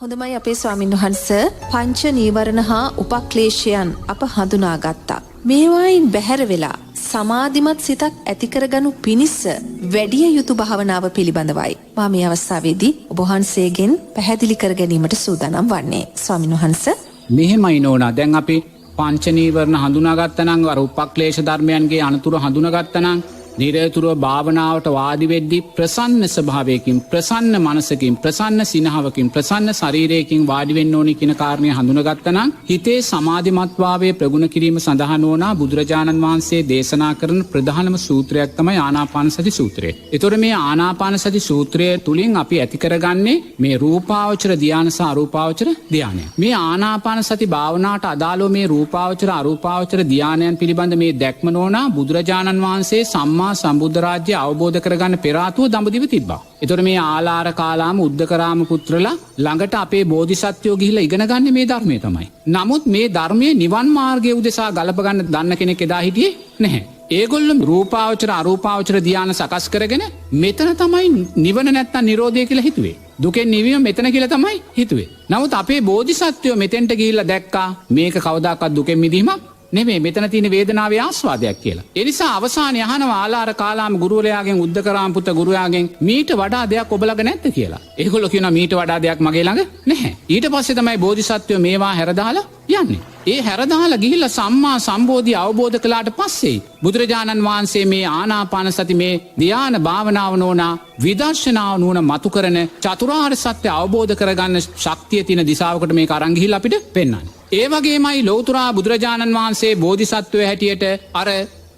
හොඳමයි අපේ ස්වාමීන් වහන්ස පංච නීවරණ හා උපක්ලේශයන් අප හඳුනාගත්තා. මේවායින් බැහැර වෙලා සමාධිමත් සිතක් ඇති කරගනු පිණිස වැඩිය යුතු භාවනාව පිළිබඳවයි මා මේ අවස්ථාවේදී ඔබ වහන්සේගෙන් පැහැදිලි කර ගැනීමට සූදානම් වන්නේ. ස්වාමීන් වහන්ස මෙහෙමයි නෝනා. දැන් අපි පංච නීවරණ හඳුනාගත්තා නම් අර උපක්ලේශ ධර්මයන්ගේ අනතුරු හඳුනාගත්තා නම් නිරතුරුව භාවනාවට වාඩි වෙද්දී ප්‍රසන්න ස්වභාවයකින් ප්‍රසන්න මනසකින් ප්‍රසන්න සිනහවකින් ප්‍රසන්න ශරීරයකින් වාඩි වෙන්න ඕනි කියන කාරණය හඳුනාගත්තා නම් හිතේ සමාධිමත්භාවය ප්‍රගුණ කිරීම සඳහා නොවන බුදුරජාණන් වහන්සේ දේශනා කරන ප්‍රධානම සූත්‍රයක් තමයි ආනාපාන සති සූත්‍රය. ඒතොර මේ ආනාපාන සති සූත්‍රය තුලින් අපි ඇති කරගන්නේ මේ රූපාවචර ධානය සහ අරූපාවචර ධානය. මේ ආනාපාන සති භාවනාවට අදාළව මේ රූපාවචර අරූපාවචර ධානයන් පිළිබඳ මේ දැක්ම නොවන බුදුරජාණන් වහන්සේ සම්මා සම්බුද්ධ රාජ්‍ය අවබෝධ කරගන්න පෙර ආතුව දඹදිව තිබ්බා. ඒතොර මේ ආලාර කාලාම උද්දකරාම පුත්‍රලා ළඟට අපේ බෝධිසත්වයෝ ගිහිල්ලා ඉගෙන ගන්න මේ ධර්මය තමයි. නමුත් මේ ධර්මයේ නිවන් මාර්ගයේ උදෙසා ගලප ගන්න දන්න කෙනෙක් එදා හිටියේ නැහැ. ඒගොල්ලෝ රූපාවචර අරූපාවචර ධානය සකස් කරගෙන මෙතන තමයි නිවන නැත්තම් නිරෝධය කියලා හිතුවේ. දුකෙන් නිවීම මෙතන කියලා තමයි හිතුවේ. නමුත් අපේ බෝධිසත්වයෝ මෙතෙන්ට ගිහිල්ලා දැක්කා මේක කවදාකවත් දුකෙන් මිදීමක් නෙමේ, මෙතන තියෙන වේදනාවේ ආස්වාදයක් කියලා. ඒ නිසා අවසානයේ අහනවා ආලාර කාලාම ගුරුවරයාගෙන් උද්දකරාම පුත්‍ර ගුරුයාගෙන් මීට වඩා දෙයක් ඔබ ළඟ නැද්ද කියලා. ඒගොල්ලෝ කියනවා මීට වඩා දෙයක් මගේ ළඟ නැහැ. ඊට පස්සේ තමයි බෝධිසත්වයෝ මේවා හැරදාලා යන්නේ. ඒ හැරදාලා ගිහිල්ලා සම්මා සම්බෝධිය අවබෝධ කළාට පස්සේ බුදුරජාණන් වහන්සේ මේ ආනාපාන සති මේ ධ්‍යාන භාවනාව නෝනා විදර්ශනාව නුවණ මතු කරන චතුරාර්ය සත්‍ය අවබෝධ කරගන්න ශක්තිය තියෙන දිශාවකට මේක අරන් ගිහිල්ලා අපිට පෙන්වන්නේ. ඒ වගේමයි ලෞතුරා බුදුරජාණන් වහන්සේ බෝධිසත්වය හැටියට අර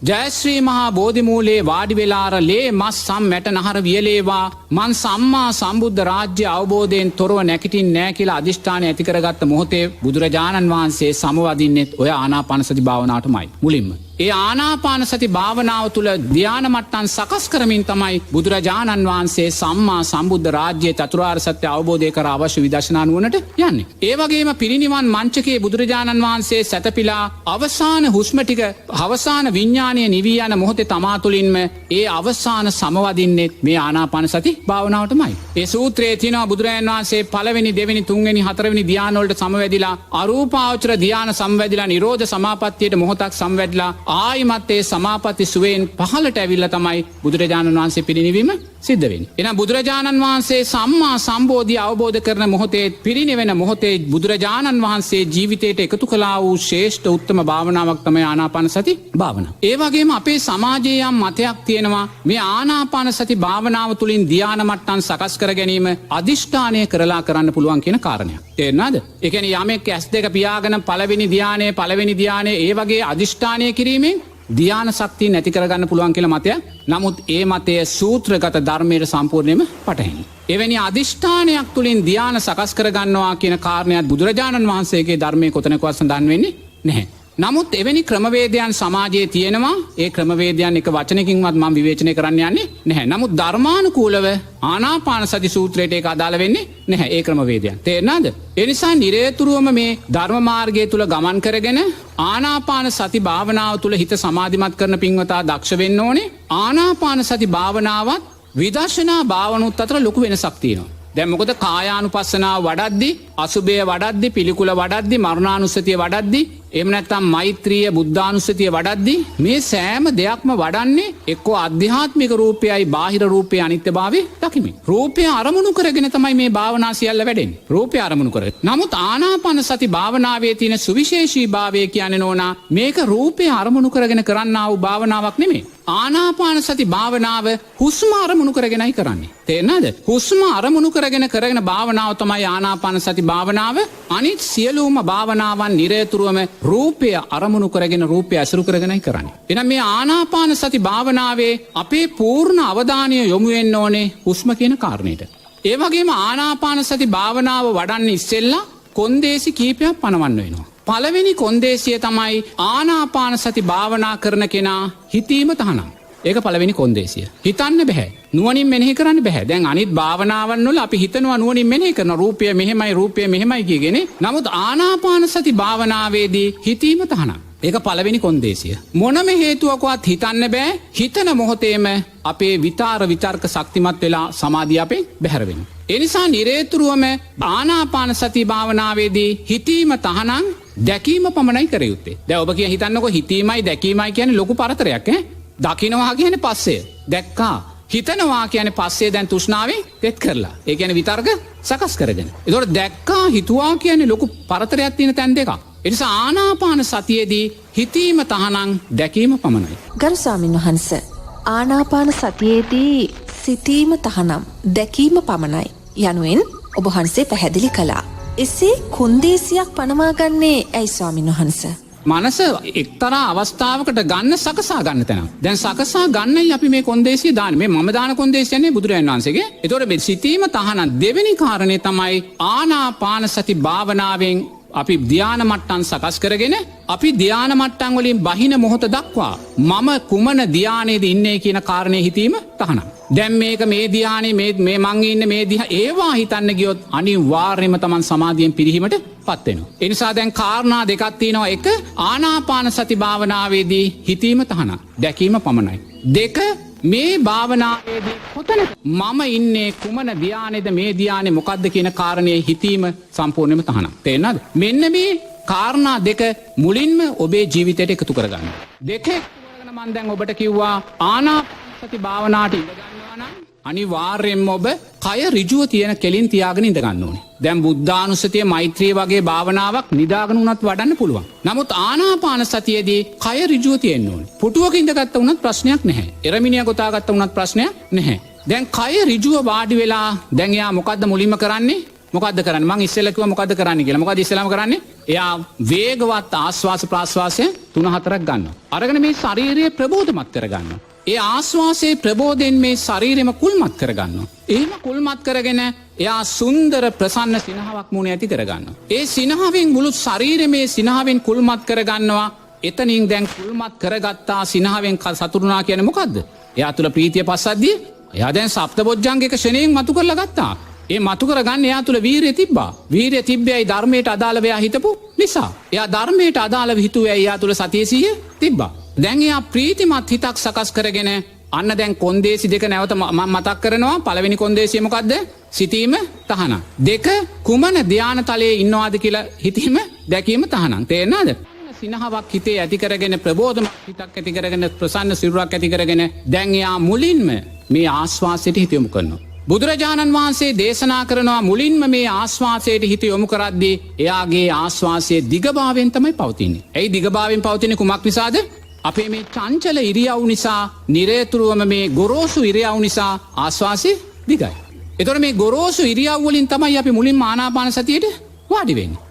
ජයශ්‍රී මහා බෝධිමූලේ වාඩි වෙලා අර ලේ මස් සම් මැට නහර වියලේවා මන් සම්මා සම්බුද්ධ රාජ්‍ය අවබෝධයෙන් තොරව නැගිටින්නේ නැහැ කියලා අදිෂ්ඨානය ඇති කරගත්ත මොහොතේ බුදුරජාණන් වහන්සේ සමවදින්නෙත් ඔය ආනාපාන සති භාවනාවටමයි මුලින්ම. ඒ ආනාපාන සති භාවනාව තුළ ධ්‍යාන මට්ටම් සකස් කරමින් තමයි බුදුරජාණන් වහන්සේ සම්මා සම්බුද්ධ රාජ්‍යයේ චතුරාර්ය සත්‍ය අවබෝධය කර අවශ්‍ය විදර්ශනා නුවණට යන්නේ. ඒ වගේම පිරිනිවන් මංචකයේ බුදුරජාණන් වහන්සේ සැතපීලා අවසාන හුස්ම ටික අවසාන විඥානීය නිවී යන මොහොතේ තමා තුළින්ම ඒ අවසාන සමවදින්නේ මේ ආනාපාන සති භාවනාවටමයි. ඒ සූත්‍රයේ තියෙනවා බුදුරජාණන් වහන්සේ පළවෙනි දෙවෙනි තුන්වෙනි හතරවෙනි ධ්‍යාන වලට සමවැදිලා අරූපාවචර ධ්‍යාන සමවැදිලා නිරෝධ සමාපත්තියට මොහොතක් සමවැදිලා ආයිමත් ඒ සමාපatti සුවයෙන් පහළට ඇවිල්ලා තමයි බුදුරජාණන් වහන්සේ පිරිනිවීම සිද්ධ වෙන්නේ. එහෙනම් බුදුරජාණන් වහන්සේ සම්මා සම්බෝධිය අවබෝධ කරන මොහොතේ පිරිනිවෙන මොහොතේ බුදුරජාණන් වහන්සේ ජීවිතයට එකතු කළා වූ ශ්‍රේෂ්ඨ උත්තම භාවනාවක් තමයි ආනාපාන සති භාවනාව. ඒ වගේම අපේ සමාජයේ යම් මතයක් තියෙනවා මේ ආනාපාන සති භාවනාව තුළින් ධ්‍යාන මට්ටම් සකස් කර ගැනීම අදිෂ්ඨානය කරලා කරන්න පුළුවන් කියන කාරණයක්. තේරෙනවද? ඒ කියන්නේ යමෙක් S2 පියාගෙන පළවෙනි ධ්‍යානය ඒ වගේ අදිෂ්ඨානය කිරීමෙන් ධ්‍යාන ශක්තිය නැති කරගන්න පුළුවන් කියලා මතයක්. නමුත් ඒ මතය සූත්‍රගත ධර්මයට සම්පූර්ණයෙන්ම පටහැනි. එවැනි අදිෂ්ඨානයක් තුළින් ධ්‍යාන සකස් කරගන්නවා කියන කාරණයක් බුදුරජාණන් වහන්සේගේ ධර්මයේ කොතනකවත් සඳහන් වෙන්නේ නැහැ. නමුත් එවැනි ක්‍රමවේදයන් සමාජයේ තියෙනවා. ඒ ක්‍රමවේදයන් එක වචනකින්වත් මම විවේචනය කරන්න යන්නේ නැහැ. නමුත් ධර්මානුකූලව ආනාපාන සති සූත්‍රයට ඒක අදාළ වෙන්නේ නැහැ ඒ ක්‍රමවේදයන්. තේරෙනවද? ඒ නිසා නිරේතුරුවම මේ ධර්ම මාර්ගය තුල ගමන් කරගෙන ආනාපාන සති භාවනාව තුල හිත සමාධිමත් කරන පින්වතා දක්ෂ වෙන්න ඕනේ. ආනාපාන සති භාවනාවත් විදර්ශනා භාවනුත් අතර ලොකු වෙනසක් තියෙනවා. දැන් මොකද කායානුපස්සනාව වඩද්දි අසුභය වඩද්දි පිළිකුල වඩද්දි මරණානුස්සතිය වඩද්දි එහෙම නැත්නම් මෛත්‍රිය බුද්ධානුස්සතිය වඩද්දි මේ සෑම දෙයක්ම වඩන්නේ එක්කෝ අධ්‍යාත්මික රූපයයි බාහිර රූපයේ අනිත්‍යභාවය දකිමින්. රූපය අරමුණු කරගෙන තමයි මේ භාවනා සියල්ල වැඩෙන්නේ. රූපය අරමුණු කරගෙන. නමුත් ආනාපාන සති භාවනාවේ තියෙන සුවිශේෂීභාවය කියන්නේ නෝනා මේක රූපය අරමුණු කරගෙන කරන්නා වූ භාවනාවක් නෙමෙයි. ආනාපාන සති භාවනාව හුස්ම අරමුණු කරගෙනයි කරන්නේ. තේරෙනවද? හුස්ම අරමුණු කරගෙන භාවනාව තමයි ආනාපාන සති භාවනාව. අනිත් සියලුම භාවනාවන් නිරතුරුවම රූපය අරමුණු කරගෙන රූපය අසුරු කරගෙනයි කරන්නේ. එහෙනම් මේ ආනාපාන සති භාවනාවේ අපේ පූර්ණ අවධානය යොමු වෙන්න ඕනේ හුස්ම කියන කාරණේට. ඒ වගේම ආනාපාන සති භාවනාව වඩන්න ඉස්සෙල්ලා කොන්දේසි කීපයක් පනවන්න වෙනවා. පළවෙනි කොන්දේසිය තමයි ආනාපාන සති භාවනා කරන කෙනා හිතීම තහනම්. ඒක පළවෙනි කොන්දේසිය. හිතන්න බෑ. නුවණින් මෙනෙහි කරන්න බෑ. දැන් අනිත් භාවනාවන් වල අපි හිතනවා නුවණින් මෙනෙහි කරන රූපය මෙහෙමයි කියගෙන. නමුත් ආනාපාන සති භාවනාවේදී හිතීම තහනම්. ඒක පළවෙනි කොන්දේසිය. මොනම හේතුවකවත් හිතන්න බෑ හිතන මොහොතේම අපේ විතාර විතර්ක ශක්තිමත් වෙලා සමාධිය අපෙන් බැහැර වෙනවා. ඒ නිසා නිරේතුරුවම ආනාපාන සති භාවනාවේදී හිතීම තහනම් දැකීම පමණයි කර යුත්තේ. දැන් ඔබ කිය හිතන්නකෝ හිතීමයි දැකීමයි කියන්නේ ලොකු පරතරයක් ඈ. දකින්නවා කියන්නේ පස්සේ. දැක්කා. හිතනවා කියන්නේ පස්සේ දැන් තෘෂ්ණාවෙන් තෙත් කරලා. ඒ කියන්නේ විතර්ක සකස් කරගෙන. ඒතකොට දැක්කා හිතුවා කියන්නේ ලොකු පරතරයක් තියෙන තැන් දෙකක්. ඒ නිසා ආනාපාන සතියේදී හිතීම තහනම් දැකීම පමණයි. ගරු ස්වාමින් වහන්සේ ආනාපාන සතියේදී සිතීම තහනම් දැකීම පමණයි යනුවෙන් ඔබ වහන්සේ පැහැදිලි කළා. එසේ කොන්දේසියක් පනවා ගන්නේ ඇයි ස්වාමින් වහන්සේ? මනස එක්තරා අවස්ථාවකට ගන්න සකසා ගන්න තැන. දැන් සකසා ගන්නයි අපි මේ කොන්දේසිය දාන්නේ. මේ මම දාන කොන්දේසියනේ බුදුරජාණන් වහන්සේගේ. ඒතකොට මේ සිතීම තහනම් දෙවෙනි කාරණේ තමයි ආනාපාන සති භාවනාවෙන් අපි ධ්‍යාන මට්ටම් සකස් කරගෙන අපි ධ්‍යාන මට්ටම් වලින් බහින මොහොත දක්වා මම කුමන ධ්‍යානයේද ඉන්නේ කියන කාරණේ හිතීම තහනම්. දැන් මේක මේ ධ්‍යානෙ මේ මං ඉන්නේ මේ ධ්‍යාන ඒවා හිතන්න ගියොත් අනිවාර්යයෙන්ම Taman සමාධියෙන් පිරිහීමට පත් වෙනවා. ඒ නිසා දැන් කාරණා දෙකක් තියෙනවා. එක ආනාපාන සති භාවනාවේදී හිතීම තහනම් දැකීම පමණයි. දෙක මේ භාවනාවේදී කොතනද මම ඉන්නේ කුමන ධ්‍යානෙද මේ ධ්‍යානෙ මොකද්ද කියන කාරණේ හිතීම සම්පූර්ණයෙන්ම තහනම්. තේරෙනවද? මෙන්න මේ කාරණා දෙක මුලින්ම ඔබේ ජීවිතයට එකතු කරගන්න. දෙක එකතු කරගෙන මම දැන් ඔබට කිව්වා ආනාපාන සති භාවනාවට ඉඳ ගන්නවා නම් අනිවාර්යෙන්ම ඔබ කය ඍජුව තියෙන කෙලින් තියාගෙන ඉඳ ගන්න ඕනේ. දැන් බුද්ධානුස්සතිය මෛත්‍රිය වගේ භාවනාවක් නිදාගෙන උනත් වඩන්න පුළුවන්. නමුත් ආනාපාන සතියේදී කය ඍජුව තියෙන්න ඕනේ. පුටුවක ඉඳගත්ත උනත් ප්‍රශ්නයක් නැහැ. එරමිනිය ගොතාගත්ත උනත් ප්‍රශ්නයක් නැහැ. දැන් කය රිජුව වාඩි වෙලා දැන් එයා මොකද්ද මුලින්ම කරන්නේ? මොකද්ද කරන්නේ? මං ඉස්සෙල්ලා කිව්වා මොකද්ද කරන්නේ කියලා. මොකද්ද ඉස්සෙල්ලාම කරන්නේ? එයා වේගවත් ආශ්වාස ප්‍රාශ්වාසය 3-4ක් ගන්නවා. අරගෙන මේ ශරීරය ප්‍රබෝධමත් කරගන්නවා. ඒ ආශ්වාසයේ ප්‍රබෝධයෙන් මේ ශරීරෙම කුල්මත් කරගන්නවා. එහෙම කුල්මත් කරගෙන එයා සුන්දර ප්‍රසන්න සිනහාවක් මුණ ඇති කරගන්නවා. ඒ සිනහවෙන් මුළු ශරීරෙම මේ සිනහවෙන් කුල්මත් කරගන්නවා. එතනින් දැන් කුල්මත් කරගත්තා සිනහවෙන් සතුරුනා කියන්නේ මොකද්ද? එයා තුල ප්‍රීතිය පස්සද්ධිය. එයා දැන් සප්තබොජ්ජංගික ශ්‍රේණියෙන් මතු කරලා ගත්තා. ඒ මතු කරගන්න එයා තුල වීරිය තිබ්බා. වීරිය තිබ්බේයි ධර්මයට අදාළව එයා හිතපු නිසා. එයා ධර්මයට අදාළව හිතුවේ එයා තුල සතිය සිහිය තිබ්බා. දැන් එයා ප්‍රීතිමත් හිතක් සකස් කරගෙන අන්න දැන් කොන්දේසි දෙක නැවත මම මතක් කරනවා. පළවෙනි කොන්දේසිය මොකද්ද? සිතීම තහනම්. දෙක කුමන ධානතලයේ ඉන්නවාද කියලා හිතීම දැකීම තහනම්. තේරෙනවද? සිනහාවක් හිතේ ඇති කරගෙන ප්‍රබෝධමත් හිතක් ඇති කරගෙන ප්‍රසන්න සිරුරක් ඇති කරගෙන දැන් එයා මුලින්ම මේ ආස්වාසයට හිත යොමු කරනවා. බුදුරජාණන් වහන්සේ දේශනා කරනවා මුලින්ම මේ ආස්වාසයට හිත යොමු කරද්දී එයාගේ ආස්වාසයේ දිගභාවයෙන් තමයි පවතින්නේ. ඇයි දිගභාවයෙන් පවතින්නේ කුමක් නිසාද? අපේ මේ චංචල ඉරියව් නිසා නිරේතුරුවම මේ ගොරෝසු ඉරියව් නිසා ආස්වාසය දිගයි. එතකොට මේ ගොරෝසු ඉරියව් වලින් තමයි අපි මුලින්ම ආනාපාන සතියට වාඩි වෙන්නේ.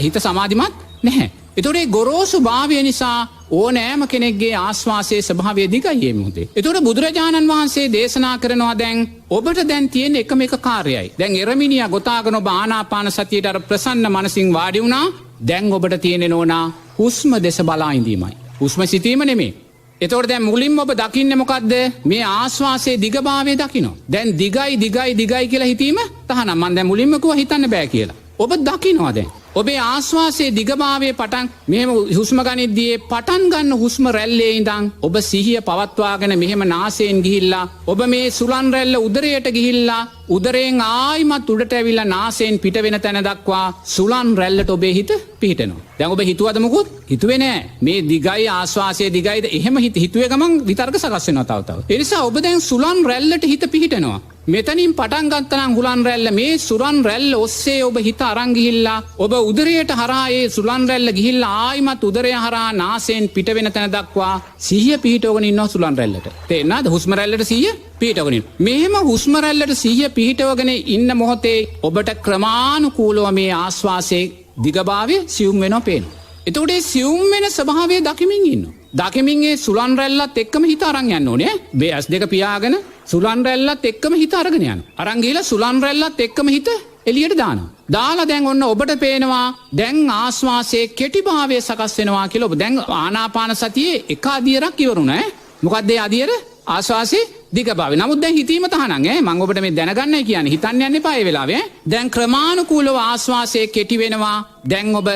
හිත සමාධිමත් නැහැ. එතකොට මේ ගොරෝසු භාවය නිසා ඕනෑම කෙනෙක්ගේ ආස්වාසයේ ස්වභාවය දිගයි මේ මොහොතේ. එතකොට බුදුරජාණන් වහන්සේ දේශනා කරනවා දැන් ඔබට දැන් තියෙන එකම එක කාර්යයයි. දැන් එරමිනියා ගොතාගෙන ඔබ ආනාපාන සතියට අර ප්‍රසන්න මනසින් වාඩි වුණා. දැන් ඔබට තියෙන නෝනා හුස්ම දෙස බලා ඉඳීමයි. හුස්ම සිතීම නෙමෙයි. එතකොට දැන් මුලින්ම ඔබ දකින්නේ මොකද්ද? මේ ආස්වාසයේ දිගභාවය දකින්න. දැන් දිගයි කියලා හිතීම තහනම්. මම දැන් මුලින්ම කිව්වා හිතන්න බෑ කියලා. ඔබ දකින්නවා දැන්. ඔබේ ආශ්වාසයේ දිගභාවයේ පටන් මෙහෙම හුස්ම ගනිද්දී පටන් ගන්න හුස්ම රැල්ලේ ඉඳන් ඔබ සිහිය පවත්වාගෙන මෙහෙම නාසයෙන් ගිහිල්ලා ඔබ මේ සුලන් රැල්ල උදරයට ගිහිල්ලා උදරයෙන් ආයිමත් උඩට ඇවිල්ලා නාසයෙන් පිට වෙන තැන දක්වා සුලන් රැල්ලට ඔබේ හිත පිහිටනවා. දැන් ඔබ හිතුවද මොකුත්? හිතුවේ නෑ. මේ දිගයි ආශ්වාසයේ දිගයිද එහෙම හිතුවේ ගමන් විතර්ක සකස් වෙනවා තව. ඒ නිසා ඔබ දැන් සුලන් රැල්ලට හිත පිහිටනවා. මෙතනින් පටන් ගත්තනම් හුලන් රැල්ල මේ සුලන් රැල්ල ඔස්සේ ඔබ හිත අරන් ගිහිල්ලා ඔබ උදරයට හරහා ඒ සුලන් රැල්ල ගිහිල්ලා ආයිමත් උදරය හරහා නාසයෙන් පිට වෙන තැන දක්වා සිහිය පිහිටවගෙන ඉන්නවා සුලන් රැල්ලට. තේරෙනවද? හුස්ම රැල්ලට සිහිය පිහිටවගෙන ඉන්න. මෙහෙම හුස්ම රැල්ලට සිහිය පිහිටවගෙන ඉන්න මොහොතේ ඔබට ක්‍රමානුකූලව මේ ආශ්වාසයේ දිගභාවය සියුම් වෙනවා පේනවා. එතකොට ඒ සියුම් වෙන ස්වභාවය දකිමින් ඉන්නවා. දකිමින් ඒ සුලන් රැල්ලත් එක්කම හිත අරන් යන්න ඕනේ. බේස් දෙක පියාගෙන සුලන් රැල්ලත් එක්කම හිත අරගෙන යනවා. අරන් ගිහලා සුලන් රැල්ලත් එක්කම හිත එළියට දානවා. දාලා දැන් ඔන්න ඔබට පේනවා දැන් ආශ්වාසයේ කෙටිභාවය සකස් වෙනවා කියලා. ඔබ දැන් ආනාපාන සතියේ එක අදියරක් ඉවරුණා ඈ. මොකක්ද ඒ අදියර? ආශ්වාසයේ දිගභාවය. නමුත් දැන් හිතීම තහනම් ඈ. මම ඔබට මේ දැනගන්නයි කියන්නේ. හිතන්න යන්න එපා ඒ වෙලාවේ ඈ. දැන් ක්‍රමානුකූලව ආශ්වාසයේ කෙටි වෙනවා. දැන් ඔබ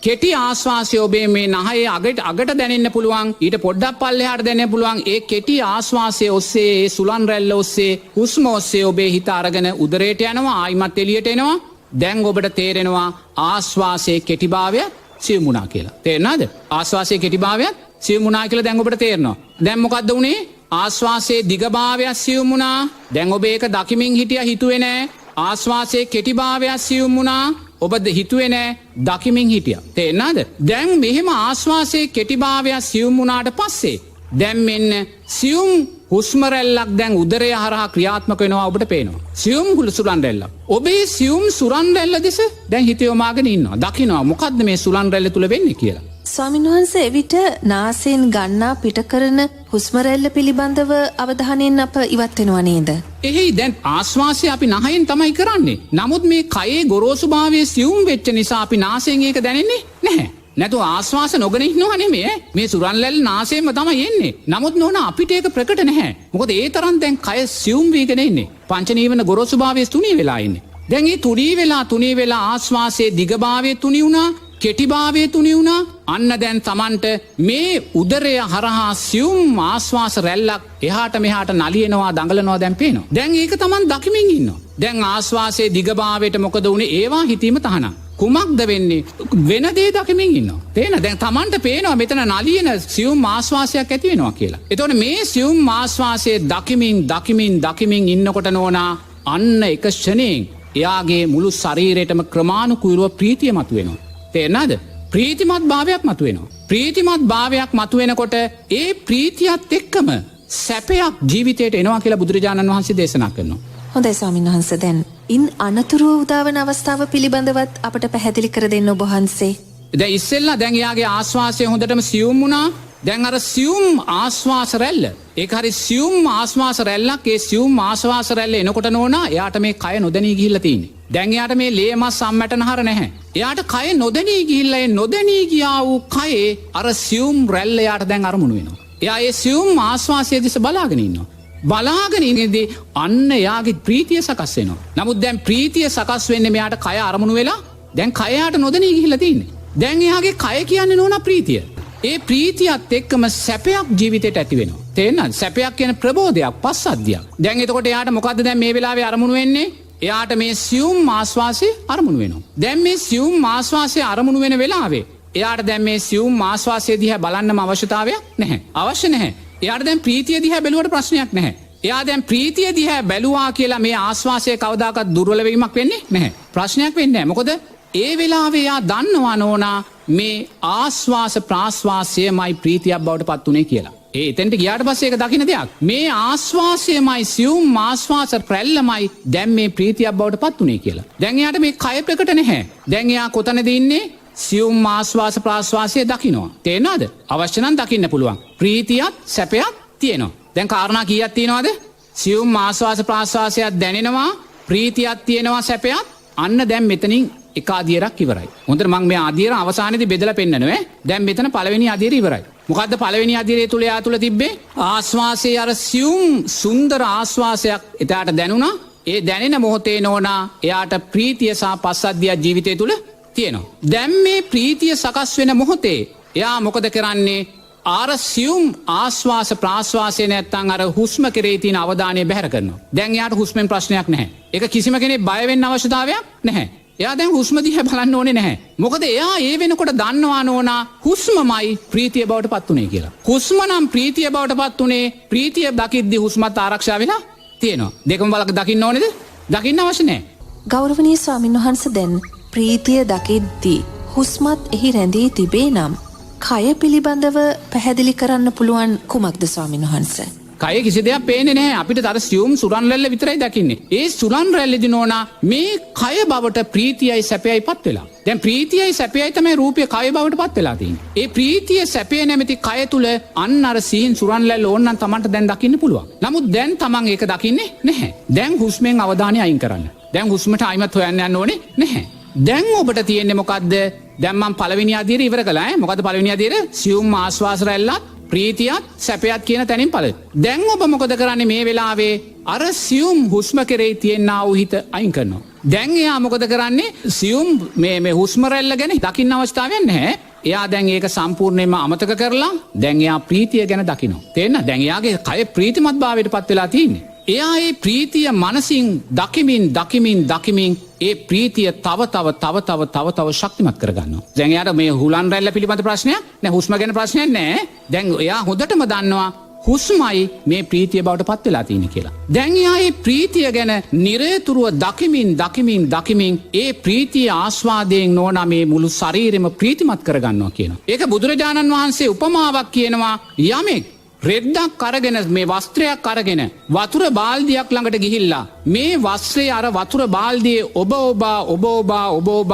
කෙටි ආශ්වාසය ඔබේ මේ නහයේ අගට දැනෙන්න පුළුවන් ඊට පොඩ්ඩක් පල්ලෙහාට දැනෙන්න පුළුවන් ඒ කෙටි ආශ්වාසය ඔස්සේ ඒ සුලන් රැල්ල ඔස්සේ හුස්ම ඔස්සේ ඔබේ හිත අරගෙන උදරයට යනවා ආයිමත් එළියට එනවා දැන් ඔබට තේරෙනවා ආශ්වාසයේ කෙටිභාවය සියුම් වුණා කියලා තේරෙනවද ආශ්වාසයේ කෙටිභාවයත් සියුම් වුණා කියලා දැන් ඔබට තේරෙනවා දැන් මොකද්ද උනේ ආශ්වාසයේ දිගභාවය සියුම් වුණා දැන් ඔබ ඒක දකිමින් හිටියා හිතුවේ නෑ ආශ්වාසයේ කෙටිභාවය සියුම් වුණා ඔබද හිතුවේ නෑ දකිමින් හිටියා තේරෙනවද දැන් මෙහෙම ආශ්වාසයේ කෙටිභාවය සියුම් වුණාට පස්සේ දැන් මෙන්න සියුම් හුස්ම රැල්ලක් දැන් උදරය හරහා ක්‍රියාත්මක වෙනවා ඔබට පේනවා සියුම් සුලන් රැල්ලක් ඔබේ සියුම් සුලන් රැල්ල දෙස දැන් හිත යොමාගෙන ඉන්නවා දකිනවා මොකද්ද මේ සුලන් රැල්ල තුල වෙන්නේ කියලා ස්වාමීන් වහන්සේ එවිට නාසයෙන් ගන්නා පිට කරන හුස්ම රැල්ල පිළිබඳව අවධානයෙන් අප ඉවත් වෙනවා නේද? එහේ දැන් ආශ්වාසය අපි නහයෙන් තමයි කරන්නේ. නමුත් මේ කයේ ගොරෝසුභාවයේ සියුම් වෙච්ච නිසා අපි නාසයෙන් ඒක දැනෙන්නේ නැහැ. නැතු ආශ්වාස නොගෙන ඉන්නවා නෙමෙයි මේ සුරන් රැල්ල නාසයෙන්ම තමයි එන්නේ. නමුත් නෝන අපිට ඒක ප්‍රකට නැහැ. මොකද ඒ තරම් දැන් කය සියුම් වීගෙන ඉන්නේ. පංච නීවරණ ගොරෝසුභාවයේ තුනී වෙලා ඉන්නේ. දැන් මේ තුනී වෙලා ආශ්වාසයේ දිගභාවයේ තුනී වුණා කෙටිභාවයේ තුනී වුණා අන්න දැන් Tamanට මේ උදරය හරහා සියුම් ආශ්වාස රැල්ලක් එහාට මෙහාට නලියනවා දඟලනවා දැන් පේනවා දැන් ඒක Taman දකිමින් ඉන්නවා දැන් ආශ්වාසයේ දිගභාවයට මොකද උනේ ඒවා හිතීම තහනම් කුමක්ද වෙන්නේ වෙන දේ දකිමින් ඉන්නවා තේන දැන් Tamanට පේනවා මෙතන නලියන සියුම් ආශ්වාසයක් ඇති වෙනවා කියලා එතකොට මේ සියුම් ආශ්වාසයේ දකිමින් ඉන්නකොට නෝනා අන්න එක ක්ෂණයෙන් එයාගේ මුළු ශරීරයටම ක්‍රමානුකූලව ප්‍රීතිය මතුවෙනවා තේරෙනවද ප්‍රීතිමත් භාවයක් මතුවෙනවා ප්‍රීතිමත් භාවයක් මතුවෙනකොට ඒ ප්‍රීතියත් එක්කම සැපයක් ජීවිතයට එනවා කියලා බුදුරජාණන් වහන්සේ දේශනා කරනවා හොඳයි ස්වාමීන් වහන්සේ දැන් ඉන් අනතුරුව උදාවන අවස්ථාව පිළිබඳවත් අපට පැහැදිලි කර දෙන්න ඔබ වහන්සේ දැන් ඉස්සෙල්ලා දැන් යාගේ ආශ්වාසය හොඳටම සියුම් වුණා දැන් අර සියුම් ආශ්වාස රැල්ල ඒක හරි සියුම් ආශ්වාස රැල්ලක් ඒ සියුම් ආශ්වාස රැල්ල එනකොට නෝනා එයාට මේ කය නොදැනී ගිහිල්ලා තියෙන්නේ දැන් එයාට මේ ලේ මස් සම්මැටනහර නැහැ එයාට කය නොදැනී ගිහිල්ලා ඒ නොදැනී ගියා වූ කයේ අර සියුම් රැල්ල එයාට දැන් අරමුණු වෙනවා එයා ඒ සියුම් ආශ්වාසයේ දිස බලාගෙන ඉන්නවා බලාගෙන ඉඳි අන්න එයාගේ ප්‍රීතිය සකස් වෙනවා නමුත් දැන් ප්‍රීතිය සකස් වෙන්නේ මෙයාට කය අරමුණු වෙලා දැන් කය යාට නොදැනී ගිහිල්ලා තියෙන්නේ දැන් එයාගේ කය කියන්නේ නෝනා ප්‍රීතිය ඒ ප්‍රීතියත් එක්කම සැපයක් ජීවිතයට ඇති වෙනවා තේරෙනවද සැපයක් කියන ප්‍රබෝධයක් පස්සද්ධියක් දැන් එතකොට එයාට මොකද්ද දැන් මේ වෙලාවේ අරමුණු වෙන්නේ එයාට මේ සියුම් ආශ්වාසය අරමුණු වෙනවා දැන් මේ සියුම් ආශ්වාසය අරමුණු වෙන වෙලාවේ එයාට දැන් මේ සියුම් ආශ්වාසය දිහා බලන්නම අවශ්‍යතාවයක් නැහැ අවශ්‍ය නැහැ එයාට දැන් ප්‍රීතිය දිහා බැලුවට ප්‍රශ්නයක් නැහැ එයා දැන් ප්‍රීතිය දිහා බැලුවා කියලා මේ ආශ්වාසය කවදාකවත් දුර්වල වීමක් වෙන්නේ නැහැ ප්‍රශ්නයක් වෙන්නේ නැහැ මොකද ඒ වෙලාවේ එයා දන්නවා නෝනා මේ ආශ්වාස ප්‍රාශ්වාසයමයි ප්‍රීතියක් බවට පත් උනේ කියලා. ඒ එතෙන්ට ගියාට පස්සේ ඒක දකින්න දෙයක්. මේ ආශ්වාසයමයි සියුම් ආශ්වාස ප්‍රැල්ලමයි දැන් මේ ප්‍රීතියක් බවට පත් උනේ කියලා. දැන් එයාට මේ කය ප්‍රකට නැහැ. දැන් එයා කොතනද ඉන්නේ? සියුම් ආශ්වාස ප්‍රාශ්වාසය දකින්නවා. තේරෙනවද? අවශ්‍ය නම් දකින්න පුළුවන්. ප්‍රීතියත් සැපයක් තියෙනවා. දැන් කාරණා කීයක් තියෙනවද? සියුම් ආශ්වාස ප්‍රාශ්වාසයක් දැනෙනවා, ප්‍රීතියක් තියෙනවා, සැපයක්. අන්න දැන් මෙතනින් එක අදියරක් ඉවරයි. හොඳට මම මේ අදියර අවසානයේදී බෙදලා පෙන්නනවා. දැන් මෙතන පළවෙනි අදියර ඉවරයි. මොකද්ද පළවෙනි අදියරේ තුල යා තුල තිබ්බේ? ආශ්වාසයේ අර සියුම් සුන්දර ආශ්වාසයක් එතට දැනුණා. ඒ දැනෙන මොහොතේ නෝනා එයාට ප්‍රීතිය සහ පස්සද්ධිය ජීවිතය තුල තියෙනවා. දැන් මේ ප්‍රීතිය සකස් වෙන මොහොතේ එයා මොකද කරන්නේ? ආර සියුම් ආශ්වාස ප්‍රාශ්වාසය නැත්තම් අර හුස්ම කෙරේ තියෙන අවධානය බැහැර කරනවා. දැන් එයාට හුස්මෙන් ප්‍රශ්නයක් නැහැ. ඒක කිසිම කෙනෙක් බය වෙන්න අවශ්‍යතාවයක් නැහැ. එයා දැන් හුස්ම දිහා බලන්න ඕනේ නැහැ. මොකද එයා ඒ වෙනකොට දන්නවා නෝනා හුස්මමයි ප්‍රීතිය බවට පත් උනේ කියලා. හුස්ම නම් ප්‍රීතිය බවට පත් උනේ ප්‍රීතිය දකිද්දි හුස්මත් ආරක්ෂා වෙලා තියෙනවා. දෙකම බලක දකින්න ඕනේද? දකින්න අවශ්‍ය නැහැ. ගෞරවනීය ස්වාමීන් වහන්සේ දැන් ප්‍රීතිය දකිද්දි හුස්මත් එහි රැඳී තිබේ නම් කය පිළිබඳව පැහැදිලි කරන්න පුළුවන් කුමක්ද ස්වාමීන් වහන්සේ? කය කිසි දෙයක් පේන්නේ නැහැ. අපිට තර සියුම් සුරන් රැල්ල විතරයි දකින්නේ. ඒ සුරන් රැල්ලේදී නෝනා මේ කය බවට ප්‍රීතියයි සැපයයි පත් වෙලා. දැන් ප්‍රීතියයි සැපයයි තමයි රූපය කය බවට පත් වෙලා තියෙන්නේ. ඒ ප්‍රීතිය සැපය නැමැති කය තුල අන්න අර සීන් සුරන් රැල්ල ඕනනම් Tamanට දැන් දකින්න පුළුවන්. නමුත් දැන් Taman ඒක දකින්නේ නැහැ. දැන් හුස්මෙන් අවධානය අයින් කරන්න. දැන් හුස්මට ආයිමත් හොයන්න යන්න ඕනේ නැහැ. දැන් ඔබට තියෙන්නේ මොකද්ද? දැන් මම පළවෙනි අදියර ඉවර කළා ඈ. මොකද්ද පළවෙනි අදියර? සියුම් ආශ්වාස රැල්ලත් ප්‍රීතියත් සැපයත් කියන තැනින් පළ. දැන් ඔබ මොකද කරන්නේ මේ වෙලාවේ? අර සියුම් හුස්ම කෙරෙහි තියෙනා වූ හිත අයින් කරනවා. දැන් එයා මොකද කරන්නේ සියුම් මේ හුස්ම රැල්ල ගැන දකින්න අවස්ථාවක් නැහැ. එයා දැන් ඒක සම්පූර්ණයෙන්ම අමතක කරලා දැන් එයා ප්‍රීතිය ගැන දකිනවා. තේරෙනවද? දැන් එයාගේ කය ප්‍රීතිමත් භාවයට පත් වෙලා තියෙන්නේ. එයා ඒ ප්‍රීතිය මනසින් දකිමින් ඒ ප්‍රීතිය තව ශක්තිමත් කරගන්නවා. දැන් එයාට මේ හුලන් රැල්ල පිළිබඳ ප්‍රශ්නයක් නෑ, හුස්ම ගැන ප්‍රශ්නයක් නෑ. දැන් එයා හොඳටම දන්නවා හුස්මයි මේ ප්‍රීතිය බවට පත් වෙලා තියෙන්නේ කියලා. දැන් එයා මේ ප්‍රීතිය ගැන නිරතුරුව දකිමින් ඒ ප්‍රීතිය ආස්වාදයෙන් නෝනා මේ මුළු ශරීරෙම ප්‍රීතිමත් කරගන්නවා කියනවා. ඒක බුදුරජාණන් වහන්සේ උපමාවක් කියනවා. යමෙක් රෙද්දක් අරගෙන මේ වස්ත්‍රයක් අරගෙන වතුර බාල්දියක් ළඟට ගිහිල්ලා මේ වස්ත්‍රය අර වතුර බාල්දියේ ඔබ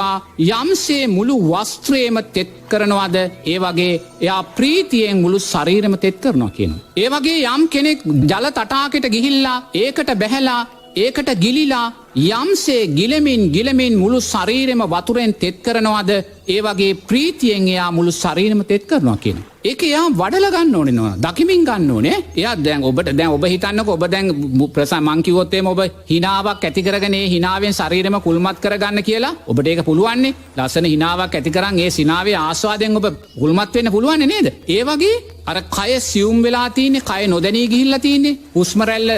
යම්සේ මුළු වස්ත්‍රයේම තෙත් කරනවාද ඒ වගේ එයා ප්‍රීතියෙන් මුළු ශරීරෙම තෙත් කරනවා කියනවා. ඒ වගේ යම් කෙනෙක් ජල තටාකයට ගිහිල්ලා ඒකට බැහැලා ඒකට ගිලිලා යම්සේ ගිලමින් මුළු ශරීරෙම වතුරෙන් තෙත් කරනවාද ඒ වගේ ප්‍රීතියෙන් එයා මුළු ශරීරෙම තෙත් කරනවා කියනවා. ඒක එයා වඩලා ගන්න ඕනේ නෝ. දකිමින් ගන්න ඕනේ. එයා දැන් ඔබ හිතන්නකෝ ඔබ දැන් මං කිව්වොත් එහෙම ඔබ හිනාවක් ඇති කරගෙන ඒ හිනාවෙන් ශරීරෙම කුල්මත් කරගන්න කියලා ඔබට ඒක පුළුවන් නේ. ලස්සන හිනාවක් ඇති කරන් ඒ සිනාවේ ආස්වාදයෙන් ඔබ කුල්මත් වෙන්න පුළුවන් නේද? ඒ වගේ අර කය සියුම් වෙලා තින්නේ, කය නොදැනී ගිහිල්ලා තින්නේ, හුස්ම රැල්ල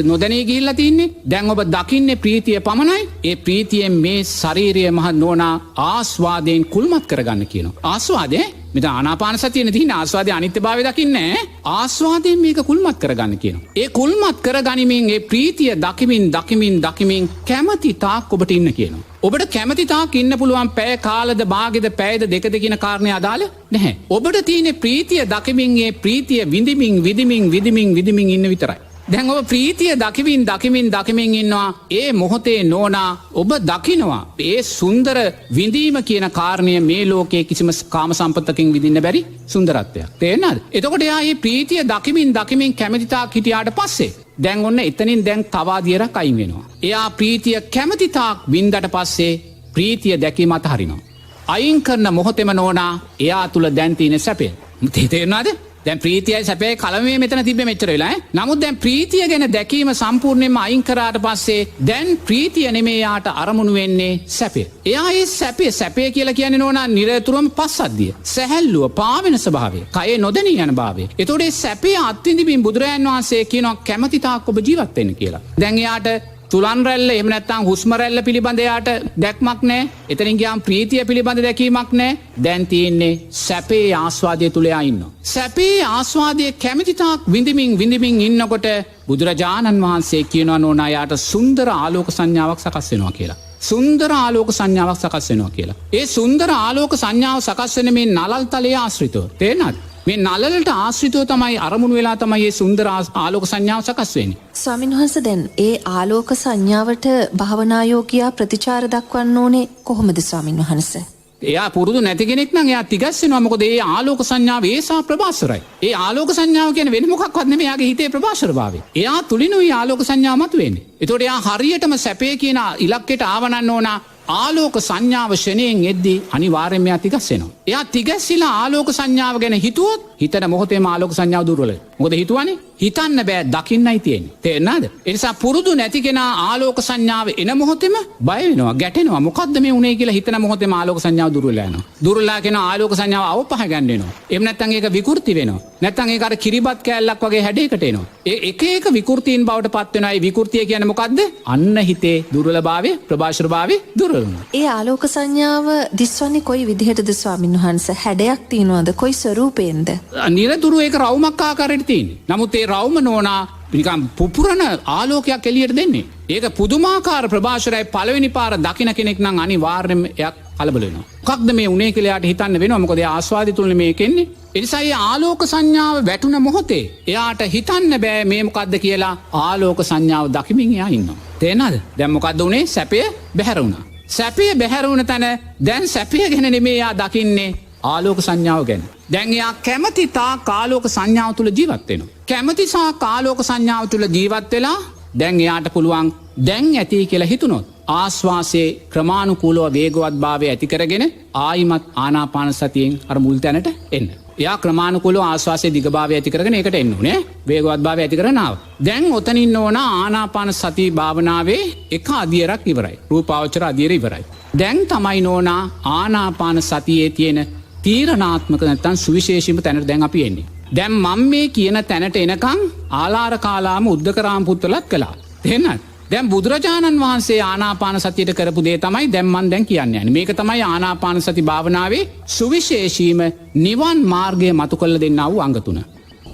නොදැනී ගිහිල්ලා තින්නේ. දැන් ඔබ දකින්නේ ප්‍රීතිය පමණයි. ඒ ප්‍රීතියෙන් මේ ශාරීරිය මහ නෝනා ආස්වාදයෙන් කුල්මත් කරගන්න කියනවා. ආස්වාදේ මෙතන ආනාපාන සතියේ තියෙන ආස්වාදයේ අනිත්‍යභාවය දකින්නේ ආස්වාදයෙන් මේක කුල්මත් කරගන්න කියනවා. ඒ කුල්මත් කරගනිමින් ඒ ප්‍රීතිය දකිමින් කැමැති තාක් ඔබට ඉන්න කියනවා. ඔබට කැමැති තාක් ඉන්න පුළුවන් පැය කාලද භාගෙද පැයද දෙකද කියන කාරණේ අදාළ නැහැ. ඔබට තියෙන ප්‍රීතිය දකිමින් ඒ ප්‍රීතිය විඳිමින් ඉන්න විතරයි. දැන් ඔබ ප්‍රීතිය දකිමින් ඉන්නවා. ඒ මොහොතේ නෝනා ඔබ දකිනවා ඒ සුන්දර විඳීම කියන කාරණය මේ ලෝකයේ කිසිම කාම සම්පත්තකින් විඳින්න බැරි සුන්දරත්වයක්. තේරෙනවද? එතකොට එයා මේ ප්‍රීතිය දකිමින් කැමැති තාක් හිටියාට පස්සේ දැන් ඔන්න එතනින් දැන් තව අදියරක් අයින් වෙනවා. එයා ප්‍රීතිය කැමැති තාක් වින්දට පස්සේ ප්‍රීතිය දැකීම අතහරිනවා. අයින් කරන මොහොතේම නෝනා එයා තුල දැන් තියෙන සැපය. තේරෙනවද? දැන් ප්‍රීතියයි සැපයයි කලමේ මෙතන තිබ්බේ මෙච්චර වෙලා නමුත් දැන් ප්‍රීතිය ගැන දැකීම සම්පූර්ණයෙන්ම අයින් කරාට පස්සේ දැන් ප්‍රීතිය නෙමේ යාට අරමුණු වෙන්නේ සැපය. එයා ඒ සැපය කියලා කියන්නේ නෝනා නිරතුරුවම පස්සද්ධිය. සැහැල්ලුව, පාවෙන ස්වභාවය, කයේ නොදැනී යන භාවය. ඒතකොට ඒ සැපය අත්විඳින්මින් බුදුරයන් වහන්සේ කියනවා කැමැති තාක් ඔබ ජීවත් වෙන්න කියලා. දැන් එයාට තුලන් රැල්ල එහෙම නැත්නම් හුස්ම රැල්ල පිළිබඳ යාට දැක්මක් නැහැ. එතනින් ගියාම ප්‍රීතිය පිළිබඳ දැකීමක් නැහැ. දැන් තියෙන්නේ සැපේ ආස්වාදයේ තුල යා ඉන්නවා. සැපේ ආස්වාදයේ කැමැති තාක් විඳිමින් ඉන්නකොට බුදුරජාණන් වහන්සේ කියනවා නෝනා යාට සුන්දර ආලෝක සංඥාවක් සකස් වෙනවා කියලා. සුන්දර ආලෝක සංඥාවක් සකස් වෙනවා කියලා. ඒ සුන්දර ආලෝක සංඥාව සකස් වෙන මේ නලල් තලයේ ආශ්‍රිතව. තේරෙනවද? මේ නලලට ආශ්‍රිතව තමයි අරමුණු වෙලා තමයි මේ සුන්දර ආලෝක සංඥාව සකස් වෙන්නේ. ස්වාමීන් වහන්සේ දැන් ඒ ආලෝක සංඥාවට භාවනා යෝගියා ප්‍රතිචාර දක්වන්න ඕනේ කොහොමද ස්වාමීන් වහන්සේ? එයා පුරුදු නැති කෙනෙක් නම් එයා තිගස් වෙනවා. මොකද ඒ ආලෝක සංඥාව ඒසා ප්‍රභාස්වරයි. ඒ ආලෝක සංඥාව කියන්නේ වෙන මොකක්වත් නෙමෙයි එයාගේ හිතේ ප්‍රභාස්වරභාවය. එයා තුලිනුයි ආලෝක සංඥාව මතුවෙන්නේ. ඒතකොට එයා හරියටම සැපේ කියන ඉලක්කයට ආවනන්න ඕන ආලෝක සංඥාව ශරණයෙන් එද්දී අනිවාර්යයෙන්ම එයා තිගස් වෙනවා. එයා තිගස්සිලා ආලෝක සංඥාව ගැන හිතුවොත් හිතන මොහොතේම ආලෝක සංඥාව දුර්වල වෙනවා. මොකද හිතුවනේ හිතන්න බෑ දකින්නයි තියෙන්නේ. තේරෙනවද? ඒ නිසා පුරුදු නැති කෙනා ආලෝක සංඥාව එන මොහොතේම බය වෙනවා, ගැටෙනවා. මොකද්ද මේ උනේ කියලා හිතන මොහොතේම ආලෝක සංඥාව දුර්වල යනවා. දුර්වලලා කියන ආලෝක සංඥාව අවපහ ගන්න වෙනවා. එහෙම නැත්නම් ඒක විකෘති වෙනවා. නැත්නම් ඒක අර කිරිබත් කෑල්ලක් වගේ හැඩයකට එනවා. ඒ එක විකෘතීන් බවට පත් වෙනවා. ඒ විකෘතිය කියන්නේ මොකද්ද? අන්න හිතේ දුර්වලභාවය, ප්‍රභාස්වරභාවය දුර්වල වෙනවා. ඒ ආලෝක සංඥාව දිස්වන්නේ කොයි විදිහටද ස්වාමීන් වහන්සේ? හැඩයක් තියනවද? කොයි ස්වරූපයෙන්ද? නිරතුරු ඒක රවුමක් ආකාරයට තියෙන්නේ. නමුත් ඒ රවුම නෝනා නිකන් පුපුරන ආලෝකයක් එළියට දෙන්නේ. ඒක පුදුමාකාර ප්‍රභාෂරයි. පළවෙනි පාර දකින්න කෙනෙක් නම් අනිවාර්යයෙන්ම එයක් කලබල වෙනවා. මොකක්ද මේ උනේ කියලා එයාට හිතන්න වෙනවා. මොකද ඒ ආස්වාදය තුලනේ මේක එන්නේ. ඒ නිසා මේ ආලෝක සංඥාව වැටුණ මොහොතේ එයාට හිතන්න බෑ මේ මොකද්ද කියලා. ආලෝක සංඥාව දකිමින් එයා ඉන්නවා. තේරෙනවද? දැන් මොකද්ද උනේ? සැපය බැහැර වුණා. සැපය බැහැර වුණ තැන දැන් සැපය ගැන නෙමෙයි එයා දකින්නේ ආලෝක සංඥාව ගැන. දැන් එයා කැමැති තාක් ආලෝක සංඥාව තුල ජීවත් වෙනවා. කැමැති තාක් ආලෝක සංඥාව තුල ජීවත් වෙලා දැන් එයාට පුළුවන් දැන් ඇති කියලා හිතුනොත් ආස්වාසේ ක්‍රමානුකූලව වේගවත් භාවය ඇති කරගෙන ආයිමත් ආනාපාන සතියෙන් අර මුල් තැනට එන්න. එයා ක්‍රමානුකූලව ආශ්වාසයේ දිගභාවය ඇති කරගෙන ඒකට එන්න ඕනේ. වේගවත් භාවය ඇති කරගෙන ආව. දැන් ඔතන ඉන්න ඕන ආනාපාන සති භාවනාවේ එක අදියරක් ඉවරයි. රූපාවචර අදියර ඉවරයි. දැන් තමයි නෝනා ආනාපාන සතියේ තියෙන තීරණාත්මක නැත්තම් සුවිශේෂීම තැනට දැන් අපි එන්නේ. දැන් මම මේ කියන තැනට එනකන් ආලාර කාලාම උද්දකරාම පුත්‍රලත් කළා. තේරෙනවද? දැන් බුදුරජාණන් වහන්සේ ආනාපාන සතියට කරපු දේ තමයි දැන් මම දැන් කියන්නේ. මේක තමයි ආනාපාන සති භාවනාවේ සුවිශේෂීම නිවන් මාර්ගය මතු කළ දෙන්නා වූ අංග 3.